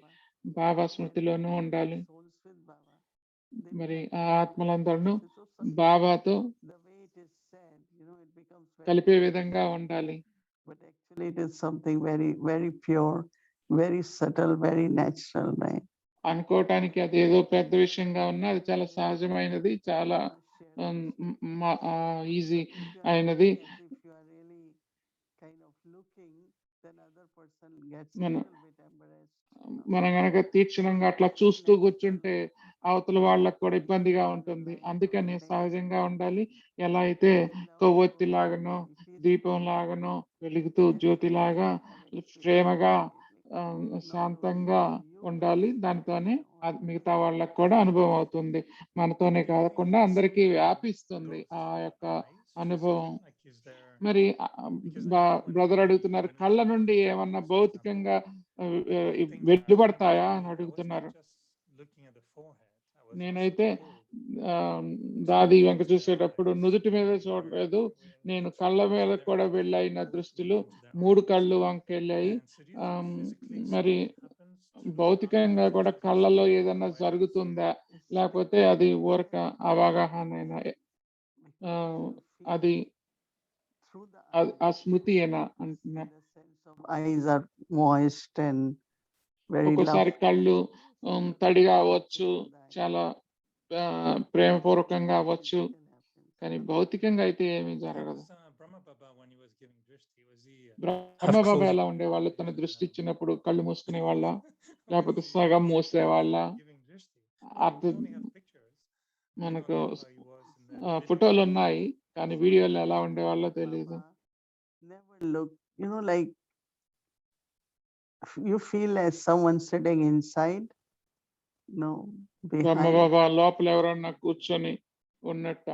బాబా స్మృతిలోనూ ఉండాలి. మరి ఆ ఆత్మలందరూ బాబాతో కలిపే విధంగా ఉండాలి. But actually it is something very, very pure, very subtle, very natural, right? అనుకోవటానికి అదేదో పెద్ద విషయంగా ఉన్నా అది చాలా సహజమైనది, చాలా ఈజీ అయినది. మనం గనక తీక్షణంగా అట్లా చూస్తూ కూర్చుంటే అవతల వాళ్ళకు కూడా ఇబ్బందిగా ఉంటుంది. అందుకని సహజంగా ఉండాలి. ఎలా అయితే కొవ్వొత్తి లాగానో, దీపం లాగానో వెలుగుతూ జ్యోతిలాగా ప్రేమగా శాంతంగా ఉండాలి. దానితోనే మిగతా వాళ్ళకు కూడా అనుభవం అవుతుంది. మనతోనే కాకుండా అందరికీ వ్యాపిస్తుంది ఆ యొక్క అనుభవం. మరి బ్రదర్ అడుగుతున్నారు, కళ్ళ నుండి ఏమన్నా భౌతికంగా వెలువడతాయా అని అడుగుతున్నారు. నేనైతే దాది వెంక చూసేటప్పుడు నుదుటి మీద చూడలేదు, నేను కళ్ళ మీద కూడా వెళ్ళైన దృష్టిలు 3 కళ్ళు వంక వెళ్ళాయి. మరి భౌతికంగా కూడా కళ్ళలో ఏదన్నా జరుగుతుందా, లేకపోతే అది ఊరక అవగాహన, అది ఆ స్మృతి ఏనా అంటున్నా. ఒక్కోసారి కళ్ళు తడిగా అవ్వచ్చు, చాలా ప్రేమపూర్వకంగా అవ్వచ్చు, కానీ భౌతికంగా అయితే ఏమీ జరగదు. బ్రహ్మబాబా ఎలా ఉండేవాళ్ళు? తన దృష్టి ఇచ్చినప్పుడు కళ్ళు మూసుకునే వాళ్ళ, లేకపోతే సగం మూసేవాళ్ళ? అర్థం మనకు ఫోటోలు ఉన్నాయి, కానీ వీడియోలో ఎలా ఉండేవాళ్ళో తెలియదు. You know, like you feel as someone sitting inside. No, Brahma Baba లోపల ఎవరన్నా కూర్చొని ఉన్నట్ట,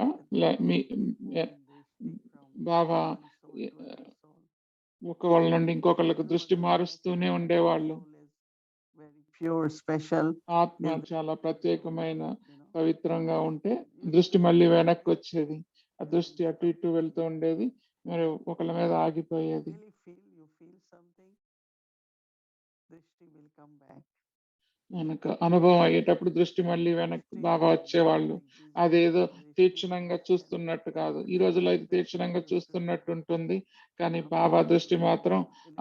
బాబా ఒకళ్ళ నుండి ఇంకొకళ్ళకు దృష్టి మారుస్తూనే ఉండేవాళ్ళు. ఆత్మ చాలా ప్రత్యేకమైన పవిత్రంగా ఉంటే దృష్టి మళ్ళీ వెనక్కి వచ్చేది. ఆ దృష్టి అటు ఇటు వెళ్తూ ఉండేది, మరి ఒకళ్ళ మీద ఆగిపోయేది. మనకు అనుభవం అయ్యేటప్పుడు దృష్టి మళ్ళీ వెనక్కి బాగా వచ్చేవాళ్ళు. అదేదో తీక్షణంగా చూస్తున్నట్టు కాదు. ఈ రోజులో అయితే తీక్షణంగా చూస్తున్నట్టు ఉంటుంది, కానీ బాబా దృష్టి మాత్రం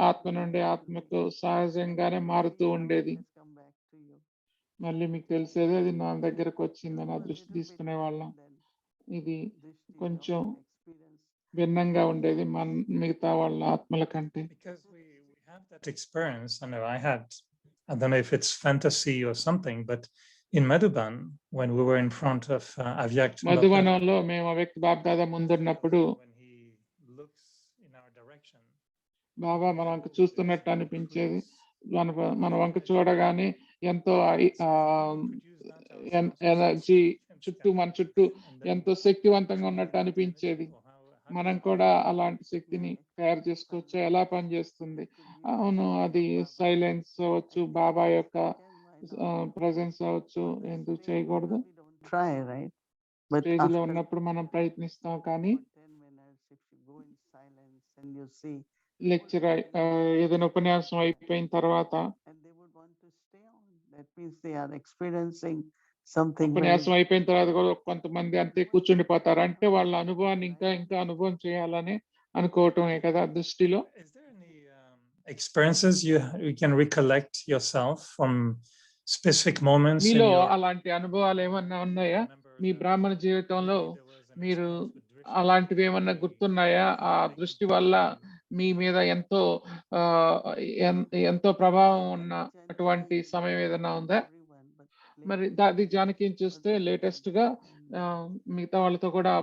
ఆత్మ నుండి ఆత్మకు సహజంగానే మారుతూ ఉండేది. మళ్ళీ మీకు తెలిసేది అది నా దగ్గరకు వచ్చిందని ఆ దృష్టి తీసుకునే వాళ్ళం. ఇది కొంచెం భిన్నంగా ఉండేది మిగతా వాళ్ళ ఆత్మల కంటే. I don't know if it's fantasy or something, but in Madhuban, when we were in front of Avyakt, మధువనంలో మేము అవ్యక్త బాబ్దాదా ముందున్నప్పుడు బాబా మన వంక చూస్తున్నట్టు అనిపించేది. మన వంక చూడగానే ఎంతో ఎనర్జీ మన చుట్టూ ఎంతో శక్తివంతంగా ఉన్నట్టు అనిపించేది. మనం కూడా అలాంటి శక్తిని తయారు చేసుకోవచ్చు. ఎలా పనిచేస్తుంది? అవును, అది సైలెన్స్ అవ్వచ్చు, బాబా యొక్క ప్రెజెన్స్ అవ్వచ్చు. ఎందుకు చేయకూడదు? స్టేజ్ లో ఉన్నప్పుడు మనం ప్రయత్నిస్తాం, కానీ లెక్చర్ ఏదైనా ఉపన్యాసం అయిపోయిన తర్వాత ఉపన్యాసం అయిపోయిన తర్వాత కూడా కొంతమంది అంతే కూర్చుండిపోతారు. అంటే వాళ్ళ అనుభవాన్ని ఇంకా అనుభవం చేయాలని అనుకోవటమే కదా దృష్టిలో. Experiences you can recollect yourself from specific moments. మీలో అలాంటి అనుభవాలు ఏమన్నా ఉన్నాయా? మీ బ్రాహ్మణ జీవితంలో మీరు అలాంటివి ఏమన్నా గుర్తున్నాయా? ఆ దృష్టి వల్ల మీ మీద ఎంతో ఎంతో ప్రభావం ఉన్న అటువంటి సమయం ఏదైనా ఉందా? మరి అది జానకిని చూస్తే లేటెస్ట్ గా మిగతా వాళ్ళతో కూడా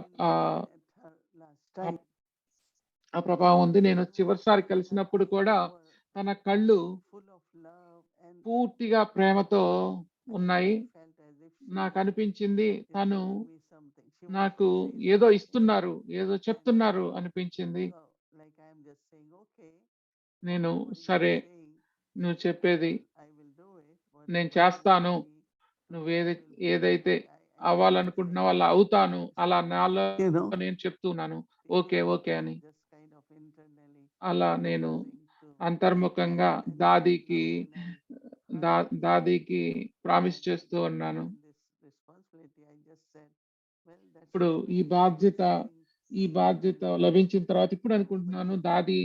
ఆ ప్రభావం ఉంది. నేను చివరిసారి కలిసినప్పుడు కూడా తన కళ్ళు పూర్తిగా ప్రేమతో ఉన్నాయి. నాకు అనిపించింది తను నాకు ఏదో ఇస్తున్నారు, ఏదో చెప్తున్నారు అనిపించింది. నేను సరే, నువ్వు చెప్పేది నేను చేస్తాను, నువ్వు ఏదైతే అవ్వాలనుకుంటున్నావో అలా అవుతాను, అలా నాలో నేను చెప్తున్నాను ఓకే ఓకే అని. అలా నేను అంతర్ముఖంగా దాదీకి ప్రామిస్ చేస్తూ ఉన్నాను. ఇప్పుడు ఈ బాధ్యత లభించిన తర్వాత ఇప్పుడు అనుకుంటున్నాను, దాది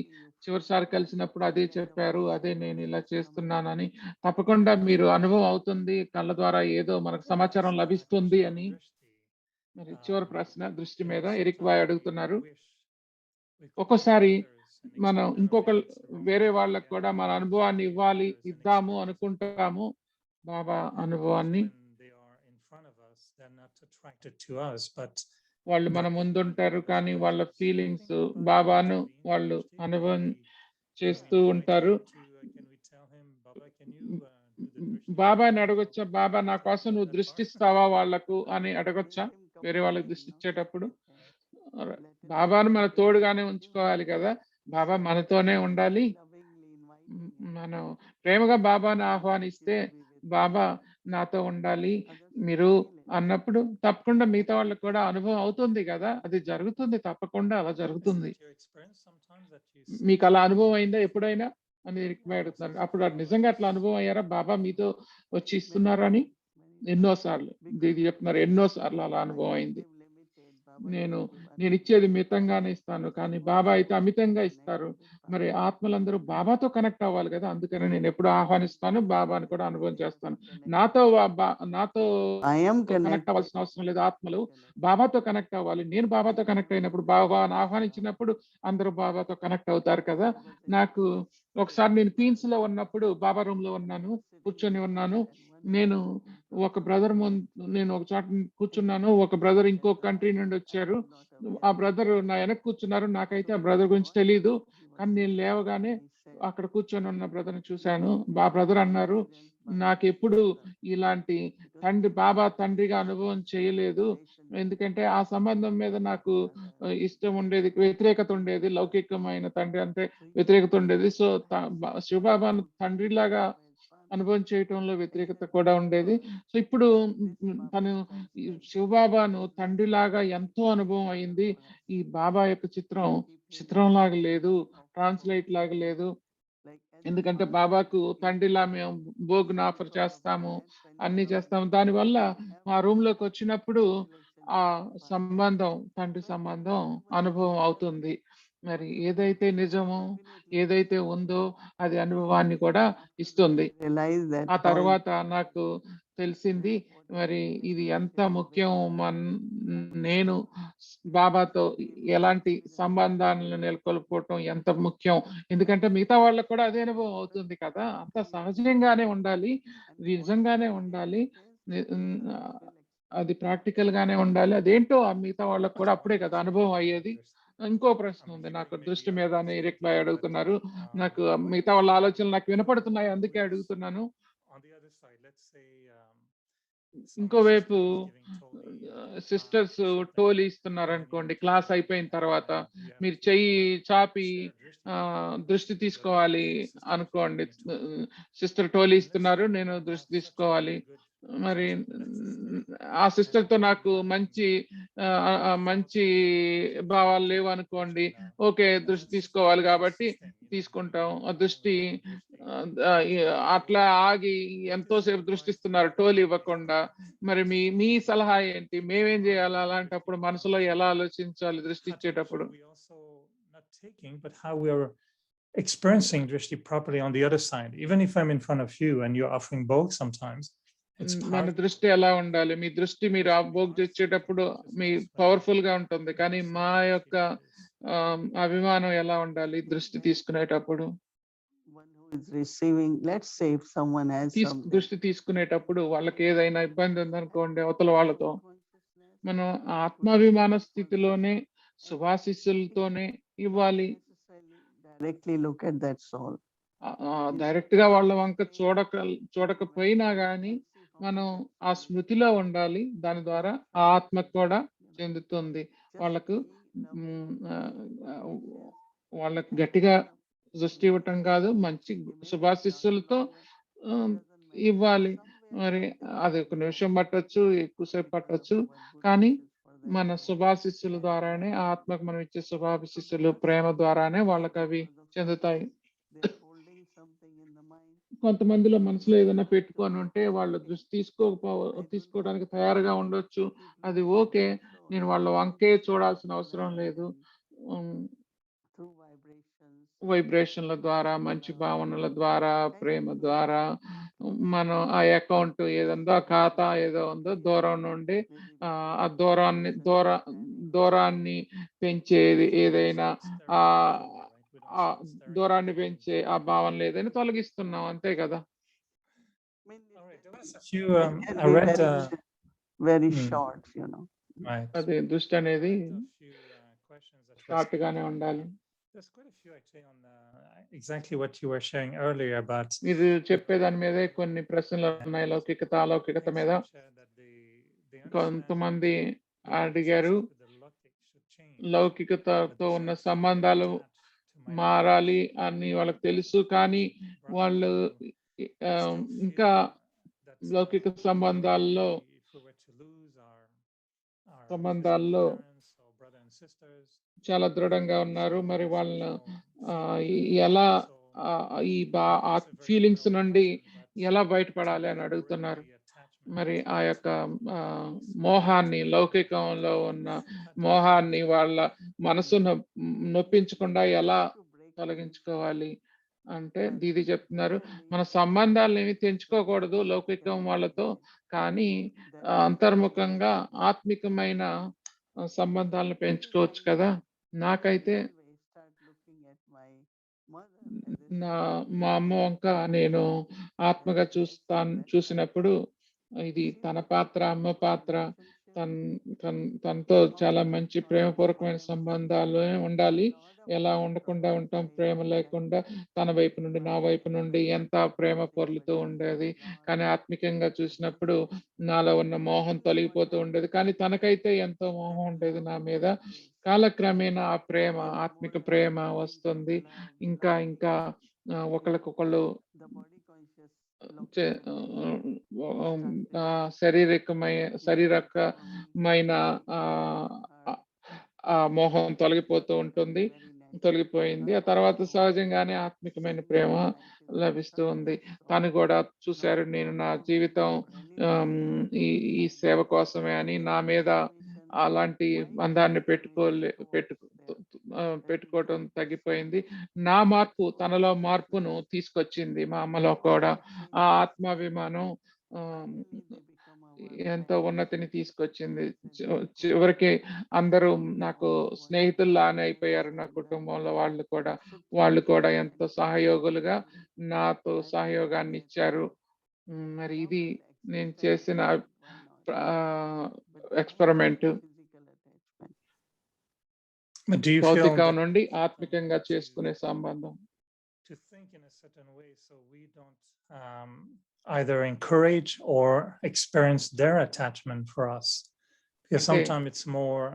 చివరిసారి కలిసినప్పుడు అదే చెప్పారు, అదే నేను ఇలా చేస్తున్నానని. తప్పకుండా మీరు అనుభవం అవుతుంది, కళ్ళ ద్వారా ఏదో మనకు సమాచారం లభిస్తుంది అని. మరి చివరి ప్రశ్న దృష్టి మీద ఎరిక్ బాయ్ అడుగుతున్నారు. ఒక్కోసారి మనం వేరే వాళ్ళకు కూడా మన అనుభవాన్ని ఇద్దాము అనుకుంటాము, బాబా అనుభవాన్ని. వాళ్ళు మన ముందుంటారు కానీ వాళ్ళ ఫీలింగ్స్ బాబాను వాళ్ళు అనుభవం చేస్తూ ఉంటారు. బాబాని అడగొచ్చా, బాబా నా కోసం నువ్వు దృష్టిస్తావా వాళ్ళకు అని అడగొచ్చా? వేరే వాళ్ళకి దృష్టి ఇచ్చేటప్పుడు బాబాను మన తోడుగానే ఉంచుకోవాలి కదా, బాబా మనతోనే ఉండాలి. మనం ప్రేమగా బాబాను ఆహ్వానిస్తే బాబా నాతో ఉండాలి మీరు అన్నప్పుడు తప్పకుండా మిగతా వాళ్ళకి కూడా అనుభవం అవుతుంది కదా, అది జరుగుతుంది, తప్పకుండా అలా జరుగుతుంది. మీకు అలా అనుభవం అయిందా ఎప్పుడైనా అని అడుగుతున్నారు. అప్పుడు నిజంగా అట్లా అనుభవం అయ్యారా, బాబా మీతో వచ్చి ఇస్తున్నారని? ఎన్నోసార్లు ఇది చెప్తున్నారు, ఎన్నోసార్లు అలా అనుభవం అయింది. నేను ఇచ్చేది మితంగానే ఇస్తాను కానీ బాబా అయితే అమితంగా ఇస్తారు. మరి ఆత్మలందరూ బాబాతో కనెక్ట్ అవ్వాలి కదా, అందుకని నేను ఎప్పుడు ఆహ్వానిస్తాను, బాబాని కూడా అనుభవం చేస్తాను. నాతో కనెక్ట్ అవ్వాల్సిన అవసరం లేదు, ఆత్మలు బాబాతో కనెక్ట్ అవ్వాలి. నేను బాబాతో కనెక్ట్ అయినప్పుడు, బాబాను ఆహ్వానించినప్పుడు అందరూ బాబాతో కనెక్ట్ అవుతారు కదా. నాకు ఒకసారి నేను క్వీన్స్ లో ఉన్నప్పుడు బాబా రూమ్ లో కూర్చొని ఉన్నాను. నేను ఒక బ్రదర్ నేను ఒక చోట కూర్చున్నాను, ఒక బ్రదర్ ఇంకో కంట్రీ నుండి వచ్చారు. ఆ బ్రదర్ నా వెనక కూర్చున్నారు. నాకైతే ఆ బ్రదర్ గురించి తెలియదు, కానీ నేను లేవగానే అక్కడ కూర్చొని ఉన్న బ్రదర్ని చూశాను. ఆ బ్రదర్ అన్నారు, నాకు ఎప్పుడు ఇలాంటి బాబా తండ్రిగా అనుభవం చేయలేదు, ఎందుకంటే ఆ సంబంధం మీద నాకు ఇష్టం ఉండేది, వ్యతిరేకత ఉండేది, లౌకికమైన తండ్రి అంటే వ్యతిరేకత ఉండేది. సో శివబాబాను తండ్రిలాగా అనుభవం చేయటంలో వ్యతిరేకత కూడా ఉండేది. సో ఇప్పుడు తను శివబాబాను తండ్రిలాగా ఎంతో అనుభవం అయింది. ఈ బాబా యొక్క చిత్రం లాగా లేదు, ట్రాన్స్లేట్ లాగా లేదు. ఎందుకంటే బాబాకు తండ్రిలా మేము భోగును ఆఫర్ చేస్తాము, అన్ని చేస్తాము. దానివల్ల మా రూమ్ లోకి వచ్చినప్పుడు ఆ సంబంధం, తండ్రి సంబంధం అనుభవం అవుతుంది. మరి ఏదైతే నిజమో, ఏదైతే ఉందో అది అనుభవాన్ని కూడా ఇస్తుంది. ఆ తర్వాత నాకు తెలిసింది, మరి ఇది ఎంత ముఖ్యం, నేను బాబాతో ఎలాంటి సంబంధాలను నెలకొల్పుకోవటం ఎంత ముఖ్యం. ఎందుకంటే మిగతా వాళ్ళకు కూడా అదే అనుభవం అవుతుంది కదా, అంత సహజంగానే ఉండాలి, నిజంగానే ఉండాలి, అది ప్రాక్టికల్ గానే ఉండాలి. అదేంటో మిగతా వాళ్ళకు కూడా అప్పుడే కదా అనుభవం అయ్యేది. ఇంకో ప్రశ్న ఉంది నాకు దృష్టి మీద అని ఎరిక్ బాయ్ అడుగుతున్నారు. నాకు మిగతా వాళ్ళ ఆలోచనలు నాకు వినపడుతున్నాయి, అందుకే అడుగుతున్నాను. ఇంకోవైపు సిస్టర్స్ టోలీ ఇస్తున్నారు అనుకోండి, క్లాస్ అయిపోయిన తర్వాత మీరు చెయ్యి చాపి దృష్టి తీసుకోవాలి అనుకోండి. సిస్టర్ టోలీ ఇస్తున్నారు, నేను దృష్టి తీసుకోవాలి. మరి ఆ సిస్టర్ తో నాకు మంచి భావాలు లేవు అనుకోండి, ఓకే దృష్టి తీసుకోవాలి కాబట్టి తీసుకుంటాం. ఆ దృష్టి అట్లా ఆగి ఎంతోసేపు దృష్టిస్తున్నారు టోల్ ఇవ్వకుండా. మరి మీ సలహా ఏంటి, మేమేం చేయాలి అలాంటప్పుడు, మనసులో ఎలా ఆలోచించాలి దృష్టి ఇచ్చేటప్పుడు? But how we are experiencing drishti properly on the other side. Even if I'm in front of you and you're offering both sometimes, it's మన part దృష్టి ఎలా ఉండాలి? మీ దృష్టి మీరు ఆ భోగ్ చేసేటప్పుడు మీ పవర్ఫుల్ గా ఉంటుంది. కానీ మా యొక్క అభిమానం ఎలా ఉండాలి దృష్టి తీసుకునేటప్పుడు? one who is receiving, let's say if someone has something. దృష్టి తీసుకునేటప్పుడు వాళ్ళకి ఏదైనా ఇబ్బంది ఉందనుకోండి అవతల వాళ్ళతో, మనం ఆత్మాభిమాన స్థితిలోనే శుభాశిస్సులతోనే ఇవ్వాలి. Directly look at that soul. Direct గా వాళ్ళ వంక చూడకపోయినా గానీ మనం ఆ స్మృతిలో ఉండాలి. దాని ద్వారా ఆ ఆత్మకు కూడా చెందుతుంది. వాళ్ళకు వాళ్ళకి గట్టిగా దృష్టి ఇవ్వటం కాదు, మంచి శుభాశిస్సులతో ఇవ్వాలి. మరి అది ఒక నిమిషం పట్టొచ్చు, ఎక్కువసేపు పట్టొచ్చు, కానీ మన శుభాశిస్సుల ద్వారానే ఆ ఆత్మకు మనం ఇచ్చే శుభాశిస్సులు ప్రేమ ద్వారానే వాళ్ళకి అవి చెందుతాయి. కొంతమందిలో మనసులో ఏదైనా పెట్టుకొని ఉంటే వాళ్ళు దృష్టి తీసుకోవడానికి తయారుగా ఉండొచ్చు. అది ఓకే, నేను వాళ్ళ వంకే చూడాల్సిన అవసరం లేదు. వైబ్రేషన్ల ద్వారా, మంచి భావనల ద్వారా, ప్రేమ ద్వారా మనం ఆ అకౌంట్ ఏదో ఖాతా ఏదో ఉందో దూరం నుండి ఆ దూరాన్ని పెంచేది ఏదైనా ఆ దూరాన్ని పెంచే ఆ భావనలు ఏదైనా తొలగిస్తున్నాం, అంతే కదా. I read very Hmm. short, right. అది దృష్టి అనేది Questions that షార్ట్ గానే ఉండాలి. there's quite a few actually on exactly what you were sharing earlier about మీరు చెప్పేదాని మీదే కొన్ని ప్రశ్నలు ఉన్నాయి, లౌకికత అలౌకికత మీద. కొంతమంది అడిగారు లౌకికతతో ఉన్న సంబంధాలు మారాలి అని వాళ్ళకి తెలుసు, కానీ వాళ్ళు ఇంకా లౌకిక సంబంధాల్లో చాలా దృఢంగా ఉన్నారు. మరి వాళ్ళ ఎలా ఈ ఫీలింగ్స్ నుండి ఎలా బయటపడాలి అని అడుగుతున్నారు. మరి ఆ యొక్క మోహాన్ని, లౌకికంలో ఉన్న మోహాన్ని వాళ్ళ మనసును నొప్పించకుండా ఎలా తొలగించుకోవాలి అంటే దీది చెప్తున్నారు, మన సంబంధాలను ఏమి తెంచుకోకూడదు లౌకికం వాళ్ళతో, కానీ అంతర్ముఖంగా ఆత్మికమైన సంబంధాలను పెంచుకోవచ్చు కదా. నాకైతే మా అమ్మ వంక నేను ఆత్మగా చూసినప్పుడు ఇది తన పాత్ర, అమ్మ పాత్ర, తనతో చాలా మంచి ప్రేమపూర్వకమైన సంబంధాలు ఉండాలి. ఎలా ఉండకుండా ఉంటాం ప్రేమ లేకుండా? తన వైపు నుండి నా వైపు నుండి ఎంత ప్రేమ పొర్లుతూ ఉండేది, కానీ ఆత్మికంగా చూసినప్పుడు నాలో ఉన్న మోహం తొలగిపోతూ ఉండేది, కానీ తనకైతే ఎంతో మోహం ఉండేది నా మీద. కాలక్రమేణా ఆ ప్రేమ, ఆత్మిక ప్రేమ వస్తుంది. ఇంకా ఇంకా ఒకళ్ళకొకళ్ళు శారీరకమైన ఆ మోహం తొలగిపోయింది. ఆ తర్వాత సహజంగానే ఆత్మికమైన ప్రేమ లభిస్తూ ఉంది. తను కూడా చూశారు నేను నా జీవితం ఈ సేవ కోసమే అని, నా మీద అలాంటి బంధాన్ని పెట్టుకోవటం తగ్గిపోయింది. నా మార్పు తనలో మార్పును తీసుకొచ్చింది. మా అమ్మలో కూడా ఆ ఆత్మాభిమానం ఎంతో ఉన్నతిని తీసుకొచ్చింది. చివరికి అందరూ నాకు స్నేహితుల్లానే అయిపోయారు. నా కుటుంబంలో వాళ్ళు కూడా ఎంతో సహయోగులుగా నాతో సహయోగాన్ని ఇచ్చారు. మరి ఇది నేను చేసిన ఎక్స్పెరిమెంట్. భౌతికం నుండి ఆత్మికంగా చేసుకునే సంబంధం. To think in a certain way so we don't either encourage or experience their attachment for us, because sometimes it's more,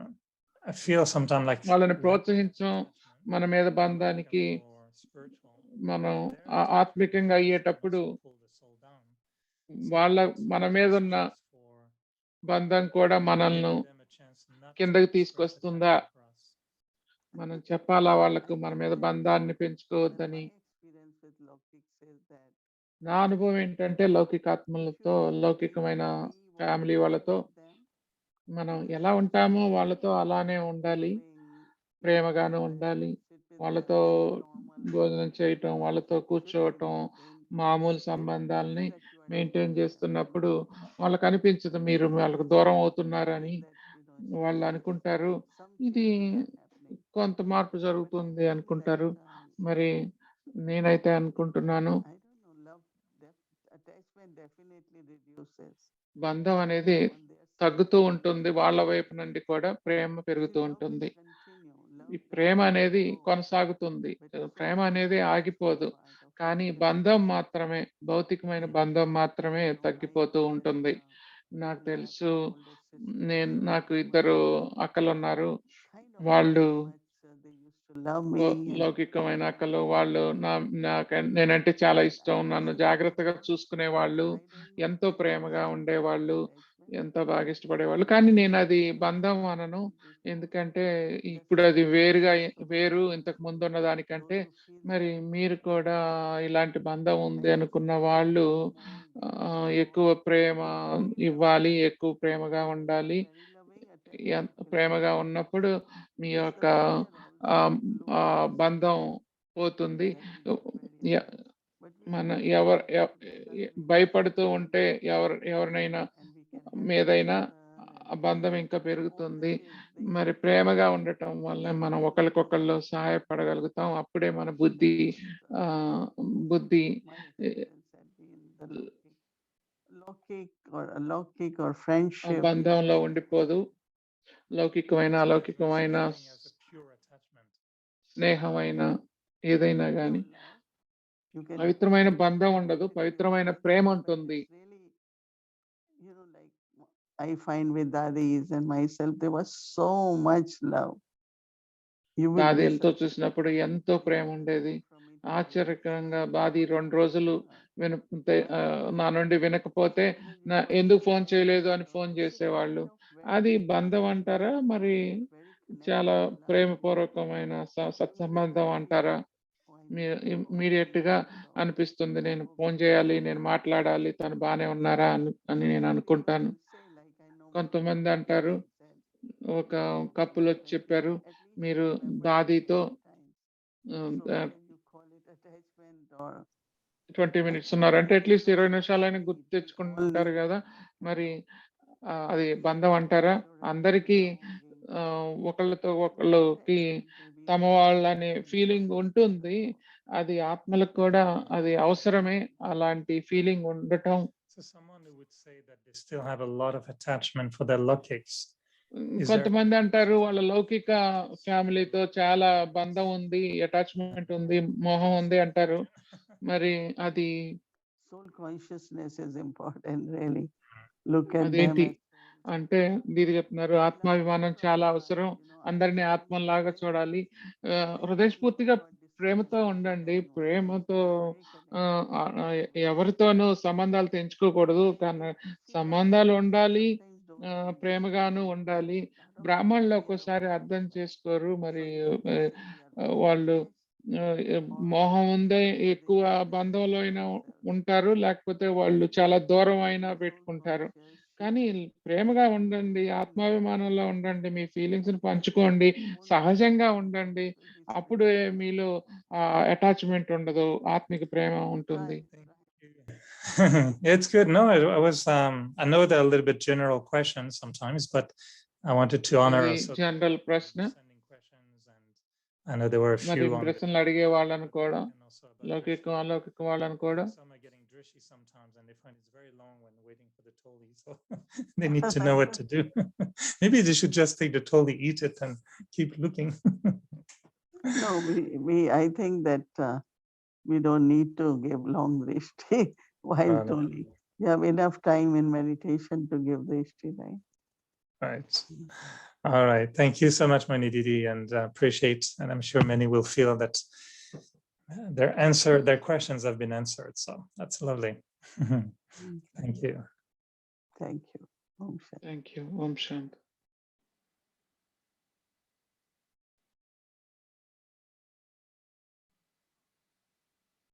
I feel sometimes like వాళ్ళని ప్రోత్సహించం మన మీద బంధానికి. మనం ఆత్మికంగా అయ్యేటప్పుడు మన మీద ఉన్న బంధం కూడా మనల్ని కిందకి తీసుకొస్తుందా? మనం చెప్పాలా వాళ్ళకు మన మీద బంధాన్ని పెంచుకోవద్దని. నా అనుభవం ఏంటంటే లౌకికాత్మలతో, లౌకికమైన ఫ్యామిలీ వాళ్ళతో మనం ఎలా ఉంటామో వాళ్ళతో అలానే ఉండాలి, ప్రేమగానే ఉండాలి. వాళ్ళతో భోజనం చేయటం, వాళ్ళతో కూర్చోవటం, మామూలు సంబంధాలని మెయింటైన్ చేస్తున్నప్పుడు వాళ్ళకి అనిపించదు మీరు వాళ్ళకు దూరం అవుతున్నారని. వాళ్ళు అనుకుంటారు ఇది కొంత మార్పు జరుగుతుంది అనుకుంటారు. మరి నేనైతే అనుకుంటున్నాను బంధం అనేది తగ్గుతూ ఉంటుంది. వాళ్ళ వైపు నుండి కూడా ప్రేమ పెరుగుతూ ఉంటుంది. ఈ ప్రేమ అనేది కొనసాగుతుంది. ప్రేమ అనేది ఆగిపోదు. కానీ బంధం మాత్రమే, భౌతికమైన బంధం మాత్రమే తగ్గిపోతూ ఉంటుంది. నాకు తెలుసు నాకు ఇద్దరు అక్కలున్నారు. వాళ్ళు లౌకికమైన అక్కలు. వాళ్ళు నేనంటే చాలా ఇష్టం. నన్ను జాగ్రత్తగా చూసుకునేవాళ్ళు. ఎంతో ప్రేమగా ఉండేవాళ్ళు. ఎంతో బాగా ఇష్టపడేవాళ్ళు. కానీ నేను అది బంధం అనను. ఎందుకంటే ఇప్పుడు అది వేరు ఇంతకు ముందు ఉన్న దానికంటే. మరి మీరు కూడా ఇలాంటి బంధం ఉంది అనుకున్న వాళ్ళు ఎక్కువ ప్రేమ ఇవ్వాలి, ఎక్కువ ప్రేమగా ఉండాలి. ప్రేమగా ఉన్నప్పుడు మీ యొక్క బంధం పోతుంది. మన భయపడుతూ ఉంటే ఎవరినైనా మీదైనా ఆ బంధం ఇంకా పెరుగుతుంది. మరి ప్రేమగా ఉండటం వల్ల మనం ఒకరికొకళ్ళు సహాయపడగలుగుతాం. అప్పుడే మన బుద్ధి బంధంలో ఉండిపోదు. లౌకికమైన అలౌకికమైన స్నేహమైన ఏదైనా గాని పవిత్రమైన బంధం ఉండదు, పవిత్రమైన ప్రేమ ఉంటుంది. I find with dadis and myself there was so much love. దాదీలతో చూసినప్పుడు ఎంతో ప్రేమ ఉండేది. ఆశ్చర్యకరంగా బాది 2 రోజులు నా నుండి వినకపోతే ఎందుకు ఫోన్ చేయలేదు అని ఫోన్ చేసేవాళ్ళు. అది బంధం అంటారా? మరి చాలా ప్రేమపూర్వకమైన సత్సంబంధం అంటారా? ఇమ్మీడియట్ గా అనిపిస్తుంది నేను ఫోన్ చేయాలి, నేను మాట్లాడాలి, తను బానే ఉన్నారా అని నేను అనుకుంటాను. కొంతమంది అంటారు, ఒక కప్పులు వచ్చి చెప్పారు, మీరు దాదీతో 20 మినిట్స్ ఉన్నారు అంటే అట్లీస్ట్ 20 నిమిషాలైనా గుర్తు తెచ్చుకుంటారు కదా. మరి అది బంధం అంటారా? అందరికీ ఒకళ్ళతో ఒకళ్ళకి తమ వాళ్ళనే ఫీలింగ్ ఉంటుంది. అది ఆత్మలకు కూడా అది అవసరమే, అలాంటి ఫీలింగ్ ఉండటం. So someone who would say that they still have a lot of attachment for their lokics. కొంతమంది అంటారు వాళ్ళ లౌకిక ఫ్యామిలీతో చాలా బంధం ఉంది, అటాచ్మెంట్ ఉంది, మోహం ఉంది అంటారు. మరి అది soul consciousness is important really. Look at అదేంటి them అంటే దీది చెప్తున్నారు, ఆత్మాభిమానం చాలా అవసరం, అందరినీ ఆత్మలాగా చూడాలి, హృదయస్ఫూర్తిగా ప్రేమతో ఉండండి. ప్రేమతో ఎవరితోనూ సంబంధాలు తెంచుకోకూడదు, కానీ సంబంధాలు ఉండాలి, ప్రేమగాను ఉండాలి. బ్రాహ్మణులు ఒక్కోసారి అర్థం చేసుకోరు. మరి వాళ్ళు మోహం ఉందే ఎక్కువ బంధంలో అయినా ఉంటారు, లేకపోతే వాళ్ళు చాలా దూరం అయినా పెట్టుకుంటారు. కానీ ప్రేమగా ఉండండి, ఆత్మాభిమానంలో ఉండండి, మీ ఫీలింగ్స్ ని పంచుకోండి, సహజంగా ఉండండి. అప్పుడే మీలో అటాచ్మెంట్ ఉండదు, ఆత్మిక ప్రేమ ఉంటుంది. It's good. No, I was I know they're a little bit general questions sometimes, but I wanted to honor also general ప్రశ్న. sending questions, and I know there were a మరి few on ప్రశ్నలు అడిగే వాళ్ళని కూడా, and also about లౌకిక అలౌకిక వాళ్ళని కూడా. some are getting drishy sometimes, and they find it's very long when waiting for the toli, so they need to know what to do. Maybe they should just take the toli, eat it, and keep looking. No, I think that we don't need to give long drishti while No. toli. You have enough time in meditation to give drishti, right? Right. All right. Thank you so much, Mani Didi, and appreciate, and I'm sure many will feel that their questions have been answered. So that's lovely. Thank you. Thank you. Om Shanti. Thank you. Om Shanti.